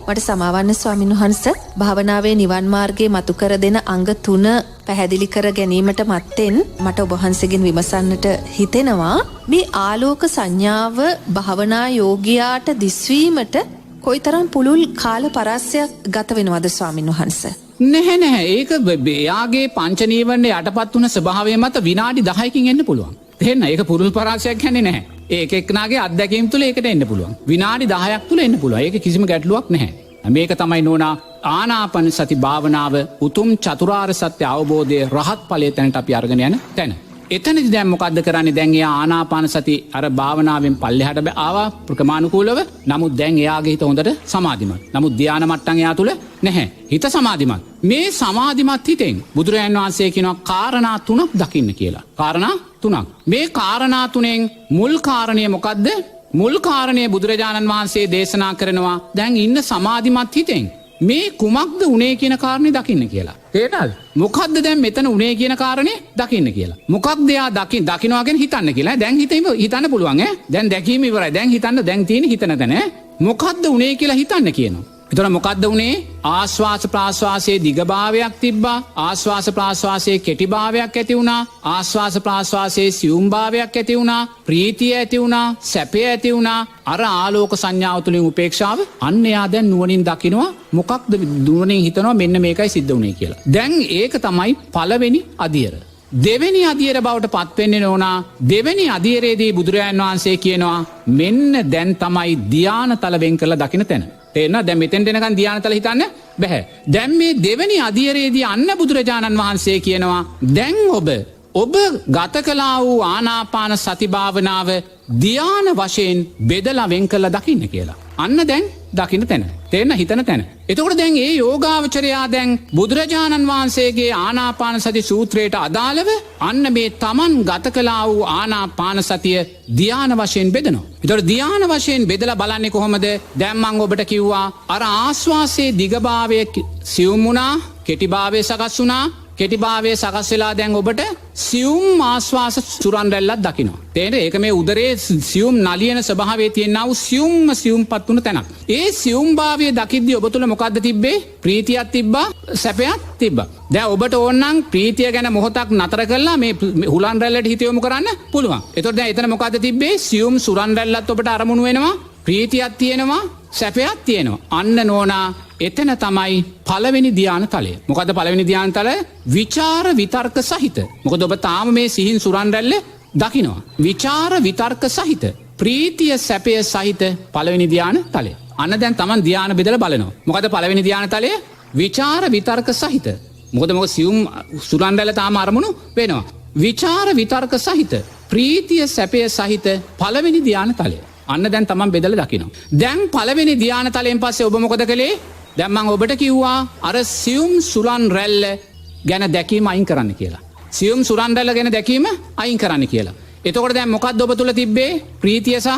මට සමාවන්න ස්වාමීන් වහන්ස භාවනාවේ නිවන් මාර්ගයේ මතු කර දෙන අංග 3 පැහැදිලි කර ගැනීමට මත්තෙන් මට ඔබ වහන්සේගෙන් විමසන්නට හිතෙනවා මේ ආලෝක සංඥාව භාවනා යෝගියාට දිස්වීමට කොයිතරම් පුළුල් කාල පරාසයක් ගත වෙනවද ස්වාමීන් වහන්සේ? නැහැ ඒක එයාගේ පංච නීවරණ යටපත් වුණ ස්වභාවය මත විනාඩි 10කින් එන්න පුළුවන්. තේරෙනවද? ඒක පුරුල් පරාසයක් කියන්නේ නැහැ. ඒක එක්කනාගේ අත්දැකීම් තුළ ඒකට එන්න පුළුවන්. විනාඩි 10ක් තුළ එන්න පුළුවන්. ඒක කිසිම ගැටලුවක් නැහැ. මේක තමයි නෝනා ආනාපාන සති භාවනාව උතුම් චතුරාර්ය සත්‍ය අවබෝධයේ රහත් ඵලයේ තැනට අපි අරගෙන යන තැන. එතනදි දැන් මොකද්ද කරන්නේ? දැන් එයා ආනාපාන සති අර භාවනාවෙන් පල්ලෙහාට ආවා ප්‍රමාණිකූලව. නමුත් දැන් එයාගේ හිත හොඳට සමාධිමත්. නමුත් ධානා මට්ටම් එයා තුල නැහැ. හිත සමාධිමත්. මේ සමාධිමත් හිතෙන් බුදුරජාණන් වහන්සේ කියනවා කාරණා 3ක් දකින්න කියලා. කාරණා 3ක්. මේ කාරණා 3න් මුල් කාරණය මොකද්ද? මුල් කාරණය බුදුරජාණන් වහන්සේ දේශනා කරනවා දැන් ඉන්න සමාධිමත් හිතෙන් මේ කුමක්ද උනේ කියන කාරණේ දකින්න කියලා. තේරෙනවද? මොකද්ද දැන් මෙතන උනේ කියන කාරණේ දකින්න කියලා. මොකක්ද එයා දකින්නවා ගැන හිතන්න කියලා. දැන් හිතන්න පුළුවන් ඈ. දැන් දැකීම ඉවරයි. දැන් හිතන්න දැන් තියෙන හිතන තැන මොකද්ද උනේ කියලා හිතන්න කියනවා. එතකොට මොකද්ද උනේ? ආශ්වාස ප්‍රාශ්වාසයේ දිගභාවයක් තිබ්බා. ආශ්වාස ප්‍රාශ්වාසයේ කෙටිභාවයක් ඇති වුණා. ආශ්වාස ප්‍රාශ්වාසයේ සියුම්භාවයක් ඇති වුණා. ප්‍රීතිය ඇති වුණා. සැපය ඇති වුණා. අර ආලෝක සංඥාව තුළින් උපේක්ෂාව අන්න එයා දැන් නුවණින් දකිනවා. මොකක්ද නුවණින් හිතනවා මෙන්න මේකයි සිද්ධ වුනේ කියලා. දැන් ඒක තමයි පළවෙනි අදියර. දෙවෙනි අදියර බවට පත් වෙන්නේ නෝනා. දෙවෙනි අදියරේදී බුදුරජාණන් වහන්සේ කියනවා මෙන්න දැන් තමයි ධානාතල වෙන් කරලා දකින්න තැන. තේරෙනවද? දැන් මෙතෙන් දෙනකන් ධානාතල හිතන්න බෑ. දැන් මේ දෙවෙනි අදියරේදී අන්න බුදුරජාණන් වහන්සේ කියනවා දැන් ඔබ ගත කළා වූ ආනාපාන සති භාවනාව ධාන වශයෙන් බෙදලා වෙන් කරලා දකින්න කියලා. අන්න දැන් දකින්න තැන. තේරෙන හිතන තැන. එතකොට දැන් ඒ යෝගාවචරයා දැන් බුදුරජාණන් වහන්සේගේ ආනාපාන සති සූත්‍රයට අදාළව අන්න මේ තමන් ගත කළා වූ ආනාපාන සතිය ධාන වශයෙන් බෙදනවා. එතකොට ධාන වශයෙන් බෙදලා බලන්නේ කොහොමද? දැන් මම ඔබට කිව්වා අර ආශ්වාසයේ දිගභාවය සියුම් වුණා, කෙටිභාවය සකස් වුණා. කෙටිභාවය සකස් වෙලා දැන් ඔබට සියුම් ආශ්වාස සුරන් රැල්ලක් දකිනවා. තේරෙනද? ඒක මේ උදරයේ සියුම් නලියන ස්වභාවයේ තියෙනා වූ සියුම්පත් වුණ තැනක්. ඒ සියුම්භාවය දකිද්දී ඔබ තුල මොකද්ද තිබ්බේ? ප්‍රීතියක් තිබ්බා, සැපයක් තිබ්බා. දැන් ඔබට ඕන නම් ප්‍රීතිය ගැන මොහොතක් නතර කරලා මේ හුලන් රැල්ලට හිත යොමු කරන්න පුළුවන්. එතකොට දැන් එතන මොකද්ද තිබ්බේ? සියුම් සුරන් රැල්ලත් ඔබට අරමුණු වෙනවා. ප්‍රීතියක් තියෙනවා, සැපයක් තියෙනවා. අන්න නෝනා එතන තමයි පළවෙනි ධාන තලය. මොකද්ද පළවෙනි ධාන තලය? විචාර විතර්ක සහිත. මොකද ඔබ තාම මේ සිහින් සුරන් රැල්ල දකිනවා. විචාර විතර්ක සහිත ප්‍රීතිය සැපය සහිත පළවෙනි ධාන තලය. අන්න දැන් Taman ධාන බෙදලා බලනවා. මොකද්ද පළවෙනි ධාන තලය? විචාර විතර්ක සහිත. මොකද සියුම් සුරන් රැල්ල තාම අරමුණු වෙනවා. විචාර විතර්ක සහිත ප්‍රීතිය සැපය සහිත පළවෙනි ධාන තලය. අන්න දැන් Taman බෙදලා දකිනවා. දැන් පළවෙනි ධාන තලයෙන් පස්සේ ඔබ මොකද කළේ? දැන් මම ඔබට කිව්වා අර සියුම් සුරන් රැල්ල ගැන දැකීම අයින් කරන්න කියලා. සියුම් සුරන් රැල්ල ගැන දැකීම අයින් කරන්න කියලා. එතකොට දැන් මොකද්ද ඔබ තුල තිබ්බේ? ප්‍රීතිය සහ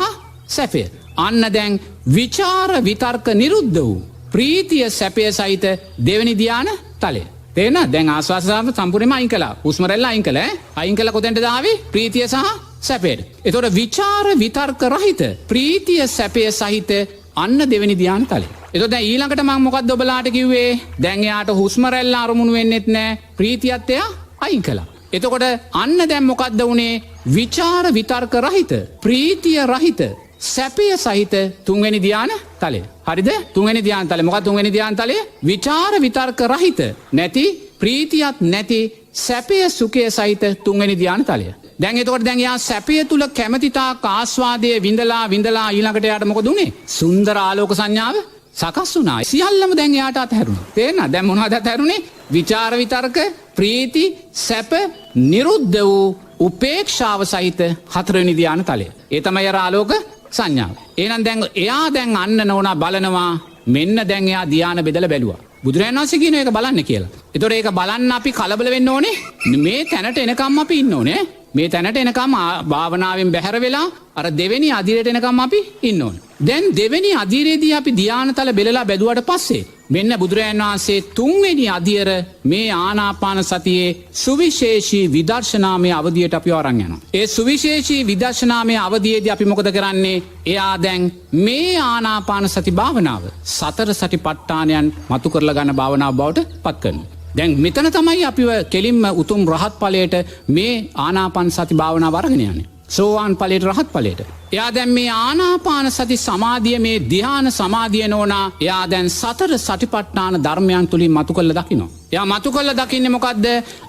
සැපය. අන්න දැන් විචාර විතර්ක නිරුද්ධ වූ ප්‍රීතිය සැපය සහිත දෙවෙනි ධාන තලය. තේරෙනවද? දැන් ආස්වාස සම්පූර්ණයෙන්ම අයින් කළා. හුස්ම රැල්ල අයින් කළා. අයින් කළා කොතෙන්ද ආවේ? ප්‍රීතිය සහ සැපයට. එතකොට විචාර විතර්ක රහිත ප්‍රීතිය සැපය සහිත අන්න දෙවෙනි ධාන තලය. එතකොට දැන් ඊළඟට මම මොකද්ද ඔබලාට කිව්වේ? දැන් එයාට හුස්ම රැල්ල අරමුණු වෙන්නෙත් නැහැ. ප්‍රීතියත් එයා අයින් කළා. එතකොට අන්න දැන් මොකද්ද උනේ? විචාර විතර්ක රහිත ප්‍රීතිය රහිත සැපය සහිත තුන්වෙනි ධාන තලය. හරිද? තුන්වෙනි ධාන තලය. මොකක්ද තුන්වෙනි ධාන තලය? විචාර විතර්ක රහිත නැති ප්‍රීතියක් නැති සැපය සුඛය සහිත තුන්වෙනි ධාන තලය. දැන් එතකොට දැන් යා සැපය තුල කැමැතිතාක් ආස්වාදයේ විඳලා ඊළඟට යාට මොකද උනේ? සුන්දර ආලෝක සංඥාව සකස් වුණා. සියල්ලම දැන් යාට අතහැරුණා. තේරෙනවද? දැන් මොනවද අතහැරුණේ? විචාර විතර්ක, ප්‍රීති, සැප නිරුද්ධ වූ උපේක්ෂාව සහිත හතරවෙනි ධාන තලය. ඒ තමයි අර ආලෝක සංඥාව. එහෙනම් දැන් එයා දැන් අන්න නෝනා බලනවා මෙන්න දැන් එයා ධ්‍යාන බෙදලා බැලුවා. බුදුරජාණන් වහන්සේ කියන එක බලන්න කියලා. ඒතකොට ඒක බලන්න අපි කලබල වෙන්න ඕනේ. මේ තැනට එනකම් අපි ඉන්න ඕනේ. මේ තැනට එනකම් භාවනාවෙන් බැහැර වෙලා අර දෙවෙනි අදියරට එනකම් අපි ඉන්න ඕනේ. දැන් දෙවෙනි අදියරේදී අපි ධ්‍යානතල බෙලලා බැලුවට පස්සේ මෙන්න බුදුරජාණන් වහන්සේ තුන්වෙනි අදියර මේ ආනාපාන සතියේ සුවිශේෂී විදර්ශනාමය අවධියට අපි අරන් යනවා. ඒ සුවිශේෂී විදර්ශනාමය අවධියේදී අපි මොකද කරන්නේ? එයා දැන් මේ ආනාපාන සති භාවනාව සතර සටිපට්ඨානයන් මතු කරලා ගන්න භාවනාව බවට පත් කරනවා. දැන් මෙතන තමයි අපිව කෙලින්ම උතුම් රහත් ඵලයට මේ ආනාපාන සති භාවනාව අරගෙන යන්නේ. සෝවාන් ඵලයට රහත් ඵලයට. එයා දැන් මේ ආනාපාන සති සමාධිය මේ ධ්‍යාන සමාධිය නෝනා එයා දැන් සතර සටිපට්ඨාන ධර්මයන් තුලින් මතු කරලා දකිනවා. එයා මතු කරලා දකින්නේ මොකද්ද?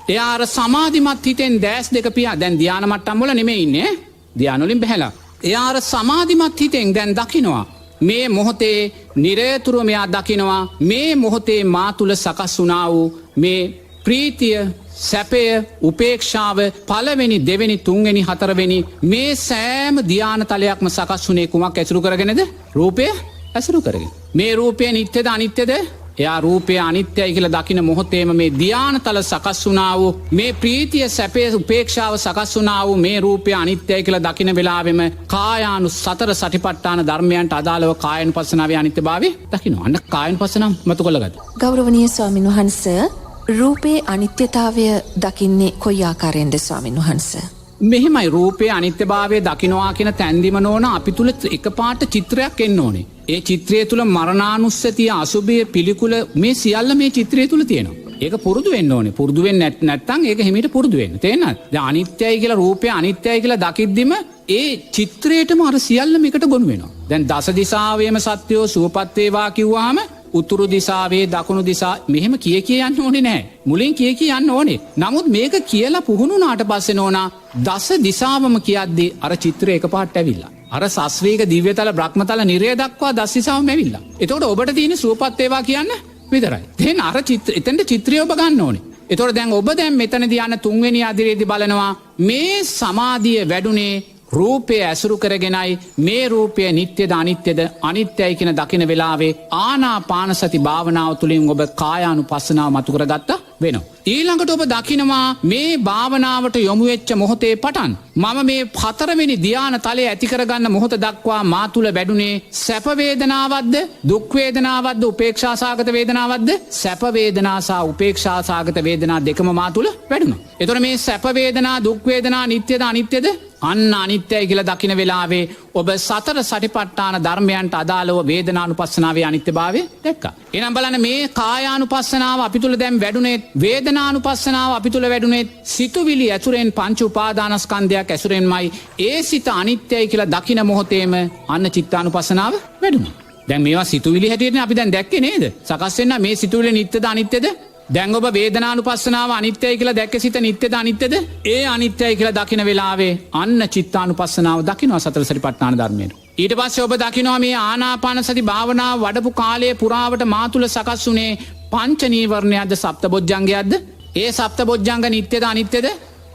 එයා අර සමාධිමත් හිතෙන් දැස් දෙක පියා දැන් ධ්‍යාන මට්ටම් වල නෙමෙයි ඉන්නේ. ධ්‍යාන වලින් බහැලා. එයා අර සමාධිමත් හිතෙන් දැන් දකිනවා. මේ මොහොතේ නිරේතුරුව මෙයා දකිනවා මේ මොහොතේ මා තුල සකස් වුණා වූ මේ ප්‍රීතිය සැපය උපේක්ෂාව පළවෙනි දෙවෙනි තුන්වෙනි හතරවෙනි මේ සෑම ධ්‍යානතලයක්ම සකස් වුණේ කුමක් ඇසුරු කරගෙනද? රූපය ඇසුරු කරගෙන. මේ රූපය නිත්‍යද අනිත්‍යද? එයා රූපය අනිත්‍යයි කියලා දකින මොහොතේම මේ ධ්‍යානතල සකස් වුණා වූ මේ ප්‍රීතිය සැපය උපේක්ෂාව සකස් වුණා වූ මේ රූපය අනිත්‍යයි කියලා දකින වෙලාවෙම කායානු සතර සටිපට්ඨාන ධර්මයන්ට අදාළව කායනුපස්සනාවේ අනිත්‍යභාවය දකිනවා. අන්න කායනුපස්සනාව මතු කරගත්තා. ගෞරවනීය ස්වාමින් වහන්සේ රූපේ අනිත්‍යතාවය දකින්නේ කොයි ආකාරයෙන්ද ස්වාමින් වහන්සේ? මෙහෙමයි රූපයේ අනිත්‍යභාවය දකින්නවා කියන තැන්දිම නෝන අපි තුල එකපාරට චිත්‍රයක් එන්න ඕනේ. ඒ චිත්‍රය තුල මරණානුස්සතිය අසුභය පිළිකුල මේ සියල්ල මේ චිත්‍රය තුල තියෙනවා. ඒක පුරුදු වෙන්න ඕනේ. පුරුදු වෙන්නේ නැත්නම් ඒක හිමීට පුරුදු වෙන්න. තේරෙනවද? දැන් අනිත්‍යයි කියලා රූපය අනිත්‍යයි කියලා දකිද්දිම ඒ චිත්‍රයටම අර සියල්ල මේකට ගොනු වෙනවා. දැන් දස දිසාවේම සත්‍යෝ සුවපත් වේවා කිව්වහම උතුරු දිසාවේ දකුණු දිසා මෙහෙම කිය යන්න ඕනේ නැහැ. මුලින් කිය යන්න ඕනේ. නමුත් මේක කියලා පුහුණුනාට පස්සේ නෝනා දස දිසාවම කියද්දී අර චිත්‍රය එකපාරට ඇවිල්ලා. අර සස්ත්‍රීක දිව්‍යතල බ්‍රහ්මතල නිරය දක්වා දස දිසාවම ඇවිල්ලා. එතකොට ඔබට තියෙන සුවපත් වේවා කියන්න විතරයි. දැන් අර එතෙන්ට චිත්‍රය ඔබ ගන්න ඕනේ. එතකොට දැන් ඔබ දැන් මෙතනදී යන තුන්වෙනි අදිරේදී බලනවා මේ සමාධිය වැඩුණේ රූපය ඇසුරු කරගෙනයි මේ රූපය නිත්‍යද අනිත්‍යද අනිත්‍යයි කියන දකින වෙලාවේ ආනාපාන සති භාවනාව තුළින් ඔබ කායානුපස්සනාව මතු කරගත්තා වෙනවා. ඊළඟට ඔබ දකිනවා මේ භාවනාවට යොමු වෙච්ච මොහොතේ පටන් මම මේ හතරවෙනි ධ්‍යාන තලයේ ඇති කරගන්න මොහොත දක්වා මා තුල වැඩුණේ සැප වේදනාවක්ද දුක් වේදනාවක්ද උපේක්ෂා සාගත වේදනාවක්ද? සැප වේදනා සහ උපේක්ෂා සාගත වේදනා දෙකම මා තුල වැඩුණා. එතකොට මේ සැප වේදනා දුක් වේදනා නිත්‍යද අනිත්‍යද? අන්න අනිත්‍යයි කියලා දකින වෙලාවේ ඔබ සතර සටිපට්ඨාන ධර්මයන්ට අදාළව වේදනානුපස්සනාවේ අනිත්‍යභාවය දැක්කා. එහෙනම් බලන්න මේ කායානුපස්සනාව අපි තුල දැන් වැඩුණේ වේදනානුපස්සනාව අපි තුල වැඩුණේ සිතුවිලි ඇතුරෙන් පංච උපාදානස්කන්ධයක් ඇසුරෙන්මයි ඒ සිත අනිත්‍යයි කියලා දකින මොහොතේම අන්න චිත්තානුපස්සනාව වැඩුණා. දැන් මේවා සිතුවිලි හැටියට අපි දැන් දැක්කේ නේද? සකස් වෙන්න මේ සිතුවිලි නිත්‍යද අනිත්‍යද? දැන් ඔබ වේදනානුපස්සනාව අනිත්‍යයි කියලා දැක්ක සිත නිත්‍යද අනිත්‍යද? ඒ අනිත්‍යයි කියලා දකින වෙලාවේ අන්න චිත්තානුපස්සනාව දකිනවා සතර සතිපට්ඨාන ධර්මයෙන්. ඊට පස්සේ ඔබ දකිනවා මේ ආනාපාන සති භාවනාව වඩපු කාලයේ පුරාවට මා තුල සකස් වුණේ පංච නීවරණයක්ද සප්තබොජ්ජංගයක්ද? ඒ සප්තබොජ්ජංග නිත්‍යද අනිත්‍යද?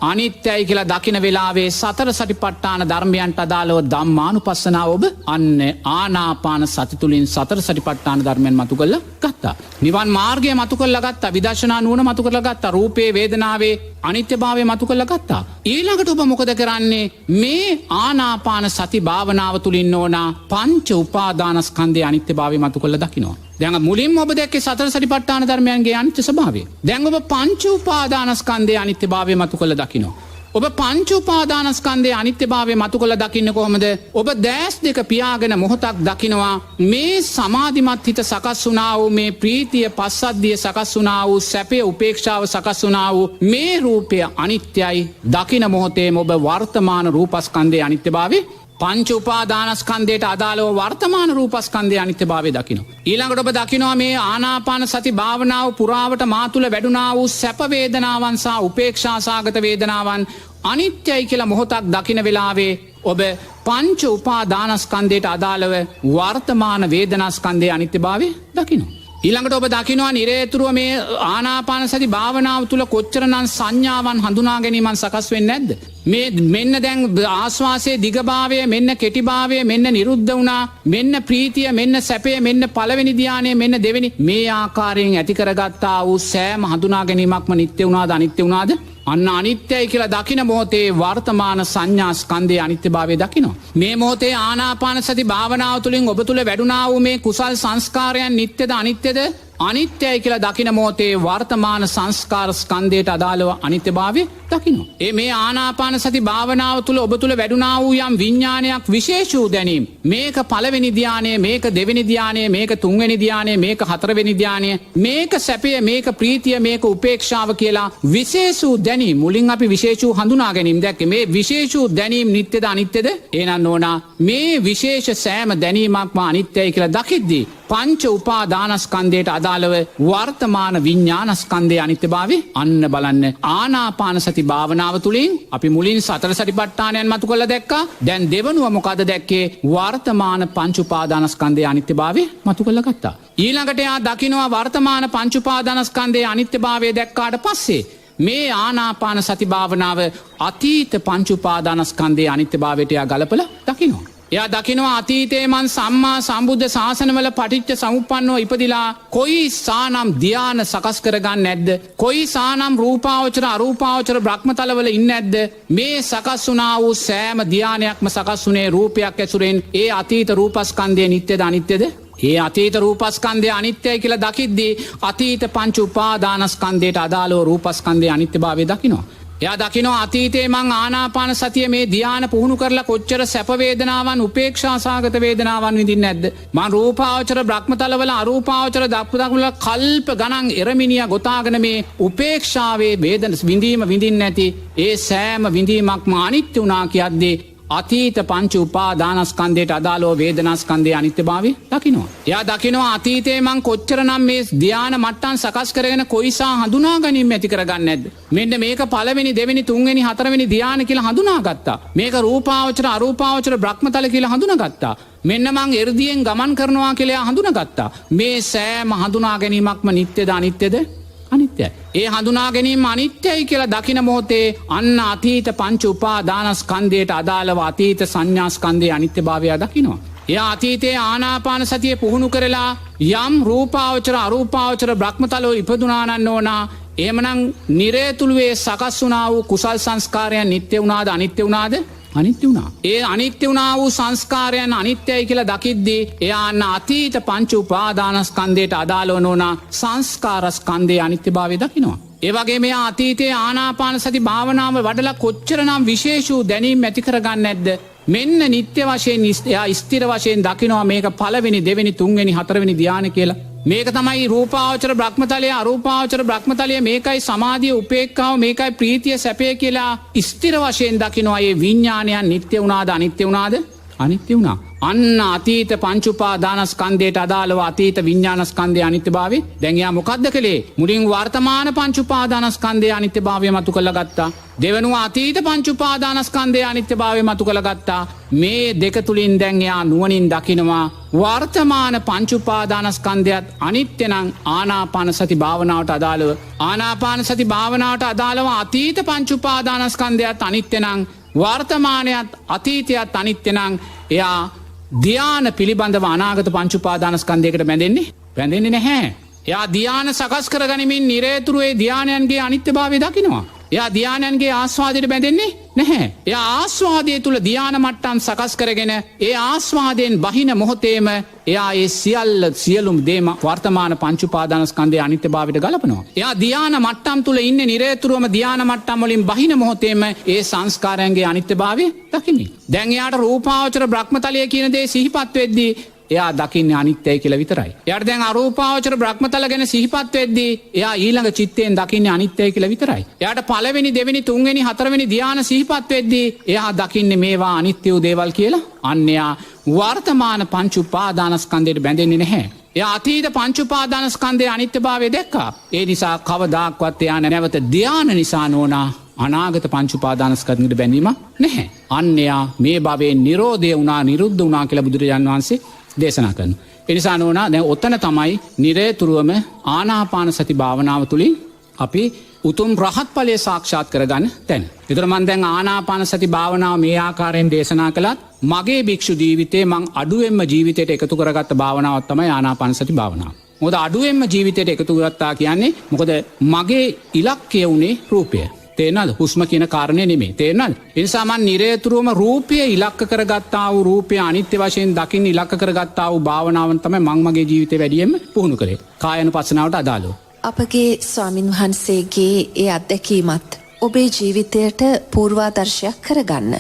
අනිත්‍යයි කියලා දකින වෙලාවේ සතර සටිපට්ඨාන ධර්මයන්ට අදාළව ධම්මානුපස්සනාව ඔබ අන්න ආනාපාන සති තුලින් සතර සටිපට්ඨාන ධර්මයන් මතු කරලා ගත්තා. නිවන් මාර්ගය මතු කරලා ගත්තා. විදර්ශනා නුවණ මතු කරලා ගත්තා. රූපේ වේදනාවේ අනිත්‍යභාවය මතු කරලා ගත්තා. ඊළඟට ඔබ මොකද කරන්නේ? මේ ආනාපාන සති භාවනාව තුලින් ඕනා පංච උපාදානස්කන්ධයේ අනිත්‍යභාවය මතු කරලා දකිනවා. දැන් මුලින්ම ඔබ දැක්කේ සතර සටිපට්ඨාන ධර්මයන්ගේ අනිත්‍ය ස්වභාවය. දැන් ඔබ පංච උපාදානස්කන්ධයේ අනිත්‍යභාවය මතු කරලා දකිනවා. ඔබ පංච උපාදානස්කන්ධයේ අනිත්‍යභාවය මතු කරලා දකින්නේ කොහොමද? ඔබ දැස් දෙක පියාගෙන මොහොතක් දකිනවා මේ සමාධිමත් හිත සකස් වුණා වූ මේ ප්‍රීතිය පස්සද්ධිය සකස් වුණා වූ සැපය උපේක්ෂාව සකස් වුණා වූ මේ රූපය අනිත්‍යයි දකින මොහොතේම ඔබ වර්තමාන රූපස්කන්ධයේ අනිත්‍යභාවය පංච උපාදානස්කන්ධයට අදාළව වර්තමාන රූපස්කන්ධයේ අනිත්‍යභාවය දකිනවා. ඊළඟට ඔබ දකිනවා මේ ආනාපාන සති භාවනාව පුරාවට මා තුල වැඩුණා වූ සැප වේදනාවන් සහ උපේක්ෂා සාගත වේදනාවන් අනිත්‍යයි කියලා මොහොතක් දකින වෙලාවේ ඔබ පංච උපාදානස්කන්ධයට අදාළව වර්තමාන වේදනාස්කන්ධයේ අනිත්‍යභාවය දකිනවා. ඊළඟට ඔබ දකිනවා නිරේතුරුව මේ ආනාපාන සති භාවනාව තුළ කොච්චරනම් සංඥාවන් හඳුනා ගැනීමන් සකස් වෙන්නේ නැද්ද? මේ මෙන්න දැන් ආශ්වාසයේ දිගභාවය, මෙන්න කෙටිභාවය, මෙන්න නිරුද්ධ වුණා, මෙන්න ප්‍රීතිය, මෙන්න සැපය, මෙන්න පළවෙනි ධානය, මෙන්න දෙවෙනි, මේ ආකාරයෙන් ඇති කරගත්තා වූ සෑම හඳුනා ගැනීමක්ම නිත්‍ය වුණාද අනිත්‍ය වුණාද? අන්න අනිත්‍යයි කියලා දකින මොහොතේ වර්තමාන සංඥා ස්කන්ධයේ අනිත්‍යභාවය දකිනවා. මේ මොහොතේ ආනාපාන සති භාවනාව තුළින් ඔබ තුළ වැඩුණා වූ මේ කුසල් සංස්කාරයන් නිත්‍යද අනිත්‍යද? අනිත්‍යයි කියලා දකින මොහොතේ වර්තමාන සංස්කාර ස්කන්ධයට අදාළව අනිත්‍යභාවය දකිනවා. මේ ආනාපාන සති භාවනාව තුළ ඔබ තුළ වැඩුණා වූ යම් විඥානයක් විශේෂ වූ දැනීම, මේක පළවෙනි ධානය, මේක දෙවෙනි ධානය, මේක තුන්වෙනි ධානය, මේක හතරවෙනි ධානය, මේක සැපය, මේක ප්‍රීතිය, මේක උපේක්ෂාව කියලා විශේෂ වූ දැනීම. මුලින් අපි විශේෂ වූ හඳුනා ගැනීම දැක්කේ. මේ විශේෂ වූ දැනීම නිත්‍යද අනිත්‍යද? එහෙනම් නෝනා මේ විශේෂ සෑම දැනීමක්ම අනිත්‍යයි කියලා දකිද්දී පංච උපාදානස්කන්ධයට අදාළව වර්තමාන විඥානස්කන්ධයේ අනිත්‍යභාවය අන්න බලන්න. ආනාපාන සති භාවනාව තුළින් අපි මුලින් සතර සතිපට්ඨානයන් මතු කරලා දැක්කා. දැන් දෙවනුව මොකද දැක්කේ? වර්තමාන පංච උපාදානස්කන්ධයේ අනිත්‍යභාවය මතු කරලා ගත්තා. ඊළඟට යා දකින්නවා වර්තමාන පංච උපාදානස්කන්ධයේ අනිත්‍යභාවය දැක්කාට පස්සේ මේ ආනාපාන සති භාවනාව අතීත පංච උපාදානස්කන්ධයේ අනිත්‍යභාවයට යා ගලපලා දකින්නවා. එයා දකිනවා අතීතයේ මන් සම්මා සම්බුද්ධ ශාසනවල පටිච්ච සමුප්පන්නව ඉපදිලා කොයි සානම් ධ්‍යාන සකස් කරගන්න නැද්ද? කොයි සානම් රූපාවචර අරූපාවචර බ්‍රහ්මතලවල ඉන්නේ නැද්ද? මේ සකස් වුණා වූ සෑම ධ්‍යානයක්ම සකස් වුණේ රූපයක් ඇසුරෙන්. ඒ අතීත රූපස්කන්ධය නිට්ටයද අනිත්‍යද? ඒ අතීත රූපස්කන්ධය අනිත්‍යයි කියලා දකිද්දී අතීත පංච උපාදානස්කන්ධයට අදාළව රූපස්කන්ධයේ අනිත්‍යභාවය දකිනවා. එයා දකිනවා අතීතයේ මං ආනාපාන සතිය මේ ධ්‍යාන පුහුණු කරලා කොච්චර සැප වේදනාවන් උපේක්ෂා සාගත වේදනාවන් විඳින්නේ නැද්ද? මං රූපාවචර බ්‍රහ්මතලවල අරූපාවචර දක්පදක්වල කල්ප ගණන් එරමිනියා ගොතාගෙන මේ උපේක්ෂාවේ වේදන විඳීම විඳින්නේ නැති ඒ සෑම විඳීමක්ම අනිත්‍ය වුණා කියද්දී අතීත පංච උපාදානස්කන්ධයට අදාළව වේදනාස්කන්ධයේ අනිත්‍යභාවය දකිනවා. එයා දකිනවා අතීතයේ මං කොච්චරනම් මේ ධ්‍යාන මට්ටම් සකස් කරගෙන කොයිසා හඳුනා ගැනීම ඇති කරගන්නේ නැද්ද? මෙන්න මේක පළවෙනි, දෙවෙනි, තුන්වෙනි, හතරවෙනි ධ්‍යාන කියලා හඳුනාගත්තා. මේක රූපාවචර අරූපාවචර බ්‍රහ්මතල කියලා හඳුනාගත්තා. මෙන්න මං එර්දියෙන් ගමන් කරනවා කියලා හඳුනාගත්තා. මේ සෑම හඳුනා ගැනීමක්ම නිට්ටයද අනිත්‍යද? අනිත්‍යයි. ඒ හඳුනා ගැනීම අනිත්‍යයි කියලා දකින මොහොතේ අන්න අතීත පංච උපාදානස්කන්ධයට අදාළව අතීත සංඥාස්කන්ධයේ අනිත්‍යභාවය දකිනවා. එයා අතීතයේ ආනාපාන සතිය පුහුණු කරලා යම් රූපාවචර අරූපාවචර බ්‍රහ්මතලෝ ඉපදුනා නම් ඕනා. එහෙමනම් නිරේතුළුවේ සකස් වුණා වූ කුසල් සංස්කාරයන් නිට්ටය වුණාද අනිත්‍ය වුණාද? අනිත්‍ය වුණා. ඒ අනිත්‍ය වුණා වූ සංස්කාරයන් අනිත්‍යයි කියලා දකිද්දී එයා අන්න අතීත පංච උපාදානස්කන්ධයට අදාළව නොවන සංස්කාරස්කන්ධයේ අනිත්‍යභාවය දකිනවා. ඒ වගේම එයා අතීතයේ ආනාපාන සති භාවනාව වඩලා කොච්චරනම් විශේෂ වූ දැනීම් ඇති කරගන්නේ නැද්ද? මෙන්න නිත්‍ය වශයෙන් එයා ස්ථිර වශයෙන් දකිනවා මේක පළවෙනි, දෙවෙනි, තුන්වෙනි, හතරවෙනි ධ්‍යාන කියලා. මේක තමයි රූපාවචර බ්‍රහ්මතලය, අරූපාවචර බ්‍රහ්මතලය, මේකයි සමාධිය, උපේක්ඛාව, මේකයි ප්‍රීතිය, සැපය කියලා ස්ථිර වශයෙන් දකිනවා. මේ විඥානයන් නිට්ටය වුණාද අනිත්‍ය වුණාද? අනිත්‍ය වුණා. අන්න අතීත පංච උපාදානස්කන්ධයට අදාළව අතීත විඥානස්කන්ධයේ අනිත්‍යභාවය. දැන් එයා මොකද්ද කළේ? මුලින් වර්තමාන පංච උපාදානස්කන්ධයේ අනිත්‍යභාවය මතු කරලා ගත්තා. දෙවෙනුව අතීත පංච උපාදානස්කන්ධයේ අනිත්‍යභාවය මතු කරලා ගත්තා. මේ දෙක තුලින් දැන් එයා නුවණින් දකිනවා වර්තමාන පංච උපාදානස්කන්ධයත් අනිත්‍ය නම් ආනාපාන සති භාවනාවට අදාළව, ආනාපාන සති භාවනාවට අදාළව අතීත පංච උපාදානස්කන්ධයත් අනිත්‍ය නම් වර්තමානයත් අතීතයත් අනිත්‍ය නම් එයා ධ්‍යාන පිළිබඳව අනාගත පංච උපාදානස්කන්ධයකට බැඳෙන්නේ නැහැ. එයා ධ්‍යාන සකස් කරගනිමින් නිරේතුරුවේ ධ්‍යානයන්ගේ අනිත්‍යභාවය දකිනවා. එයා ධ්‍යානයන්ගේ ආස්වාදයට බැඳෙන්නේ නැහැ. එයා ආස්වාදයේ තුල ධ්‍යාන මට්ටම් සකස් කරගෙන ඒ ආස්වාදයෙන් බහින මොහොතේම එයා ඒ සියලුම දේම වර්තමාන පංච උපාදානස්කන්ධයේ අනිත්‍යභාවයට ගලපනවා. එයා ධ්‍යාන මට්ටම් තුල ඉන්නේ නිරේතුරුවම ධ්‍යාන මට්ටම් වලින් බහින මොහොතේම ඒ සංස්කාරයන්ගේ අනිත්‍යභාවය දකින්නේ. දැන් එයාට රූපාවචර බ්‍රහ්මතලය කියන දේ සිහිපත් වෙද්දී එයා දකින්නේ අනිත්‍යයි කියලා විතරයි. එයාට දැන් අරූපාවචර බ්‍රහ්මතල ගැන සිහිපත් වෙද්දී එයා ඊළඟ චිත්තයෙන් දකින්නේ අනිත්‍යයි කියලා විතරයි. එයාට පළවෙනි, දෙවෙනි, තුන්වෙනි, හතරවෙනි ධ්‍යාන සිහිපත් වෙද්දී එයා දකින්නේ මේවා අනිත්‍ය වූ දේවල් කියලා. අන්න එයා වර්තමාන පංච උපාදානස්කන්ධයට බැඳෙන්නේ නැහැ. එයා අතීත පංච උපාදානස්කන්ධයේ අනිත්‍යභාවය දැක්කා. ඒ නිසා කවදාක්වත් එයා නැවත ධ්‍යාන නිසා නොනා අනාගත පංච උපාදානස්කන්ධයට බැඳීමක් නැහැ. අන්න එයා මේ භවයේ නිරෝධය වුණා, නිරුද්ධ වුණා කියලා බුදුරජාණන් වහන්සේ දේශනා කරනවා. එනිසා නෝනා දැන් ඔතන තමයි නිරේතුරුවම ආනාපාන සති භාවනාව තුළින් අපි උතුම් රහත් ඵලය සාක්ෂාත් කරගන්න තැන. ඒතර මම දැන් ආනාපාන සති භාවනාව මේ ආකාරයෙන් දේශනා කළත් මගේ භික්ෂු ජීවිතේ මං අඩුවෙන්ම ජීවිතයට එකතු කරගත්ත භාවනාවක් තමයි ආනාපාන සති භාවනාව. මොකද අඩුවෙන්ම ජීවිතයට එකතු කරගත්තා කියන්නේ මොකද මගේ ඉලක්කය උනේ රූපය. තේරෙනවද? හුස්ම කියන කාරණේ නෙමෙයි. තේරෙනවද? ඒ නිසා මම නිරේතුරුවම රූපය ඉලක්ක කරගත්තා වූ රූපය අනිත්‍ය වශයෙන් දකින්න ඉලක්ක කරගත්තා වූ භාවනාවන් තමයි මම මගේ ජීවිතේ වැඩියෙන්ම පුහුණු කරේ. කායानुපස්සනාවට අදාළව. අපගේ ස්වාමින් වහන්සේගේ ඒ අත්දැකීමත් ඔබේ ජීවිතයට පූර්වාදර්ශයක් කරගන්න.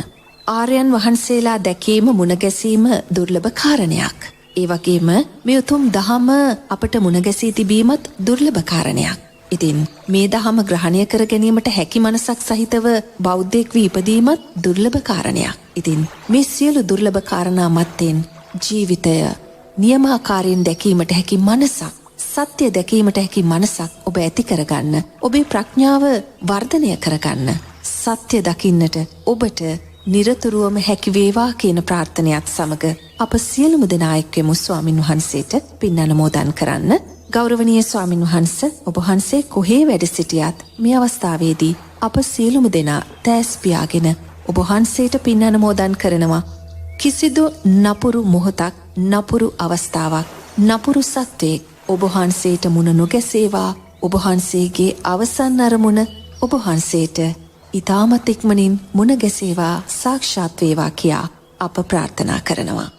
ආර්යයන් වහන්සේලා දැකීම මුණගැසීම දුර්ලභ කාරණයක්. ඒ වගේම මේ උතුම් දහම අපට මුණගැසී තිබීමත් දුර්ලභ කාරණයක්. ඉතින් මේ දහම ග්‍රහණය කර ගැනීමට හැකි මනසක් සහිතව බෞද්ධයෙක් වී ඉපදීමත් දුර්ලභ කාරණයක්. ඉතින් මේ සියලු දුර්ලභ කාරණා මැත්තෙන් ජීවිතය නියමාකාරයෙන් දැකීමට හැකි මනසක්, සත්‍ය දැකීමට හැකි මනසක් ඔබ ඇති කරගන්න, ඔබේ ප්‍රඥාව වර්ධනය කරගන්න, සත්‍ය දකින්නට ඔබට නිරතුරුවම හැකි වේවා කියන ප්‍රාර්ථනයත් සමග අප සියලුම දෙනා එක්වෙමු ස්වාමින් වහන්සේට පින් අනුමෝදන් කරන්න. ගෞරවනීය ස්වාමින් වහන්සේ, ඔබ වහන්සේ කොහේ වැඩ සිටියත් මේ අවස්ථාවේදී අප සියලුම දෙනා තෑස් පියාගෙන ඔබ වහන්සේට පින් අනුමෝදන් කරනවා. කිසිදු නපුරු මොහොතක්, නපුරු අවස්ථාවක්, නපුරු සත්වයක් ඔබ වහන්සේට මුණ නොගැසේවා. ඔබ වහන්සේගේ අවසන් අරමුණ ඔබ වහන්සේට ඊ타මත් ඉක්මනින් මුණ ගැසේවා, සාක්ෂාත් වේවා කියා අප ප්‍රාර්ථනා කරනවා.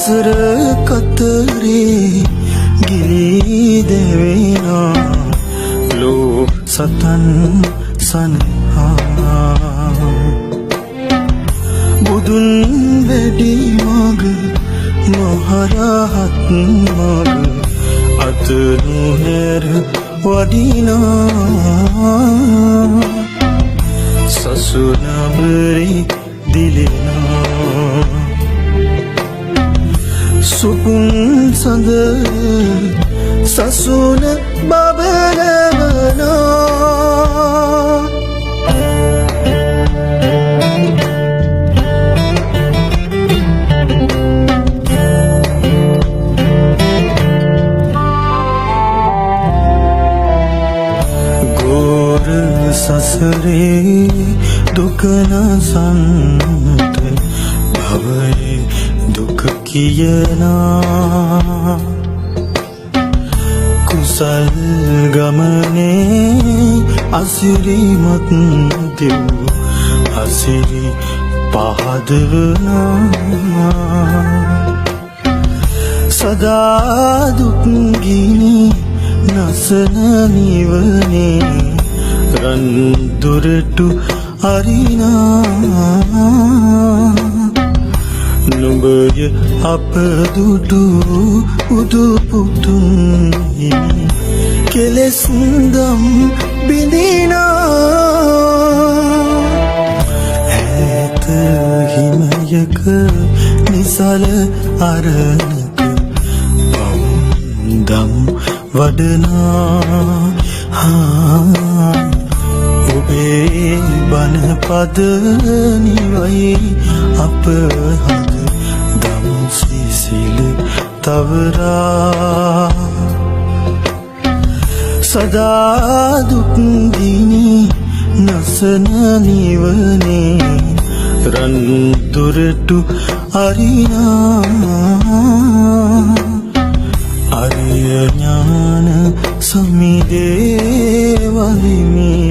සසර කතරේ ගිලී දෙවෙනා ලෝ සතන් සනහා බුදුන් වැඩි මග මහරහත් මග අතනුහෙර වඩිනා සසුනබරි දිලෙනා සුකුන් සඳ සසුන බබලවනා ගෝර සසරේ දුක නසන්ත භවයේ දුක කියනා කුසල් ගමනේ අසිරිමත් දෙව් අසිරි පහදවනා සදා දුක් ගිනි නසන නිවනේ රන් දුරටු අරිනා නුඹය අප දුටු උදුපුතුන් හිමි කෙලෙස් දම් බිඳිනා ඈත හිමයක නිසල අරණක පවුන්දම් වඩනා ඔබේ බණ පද නිවයි අප හද දම් සිසිල තවරා සදා දුක් දිනි නසන නිවනේ රන් දුරටු අරිනා අරිය ඥාන සමිදේ වදිමි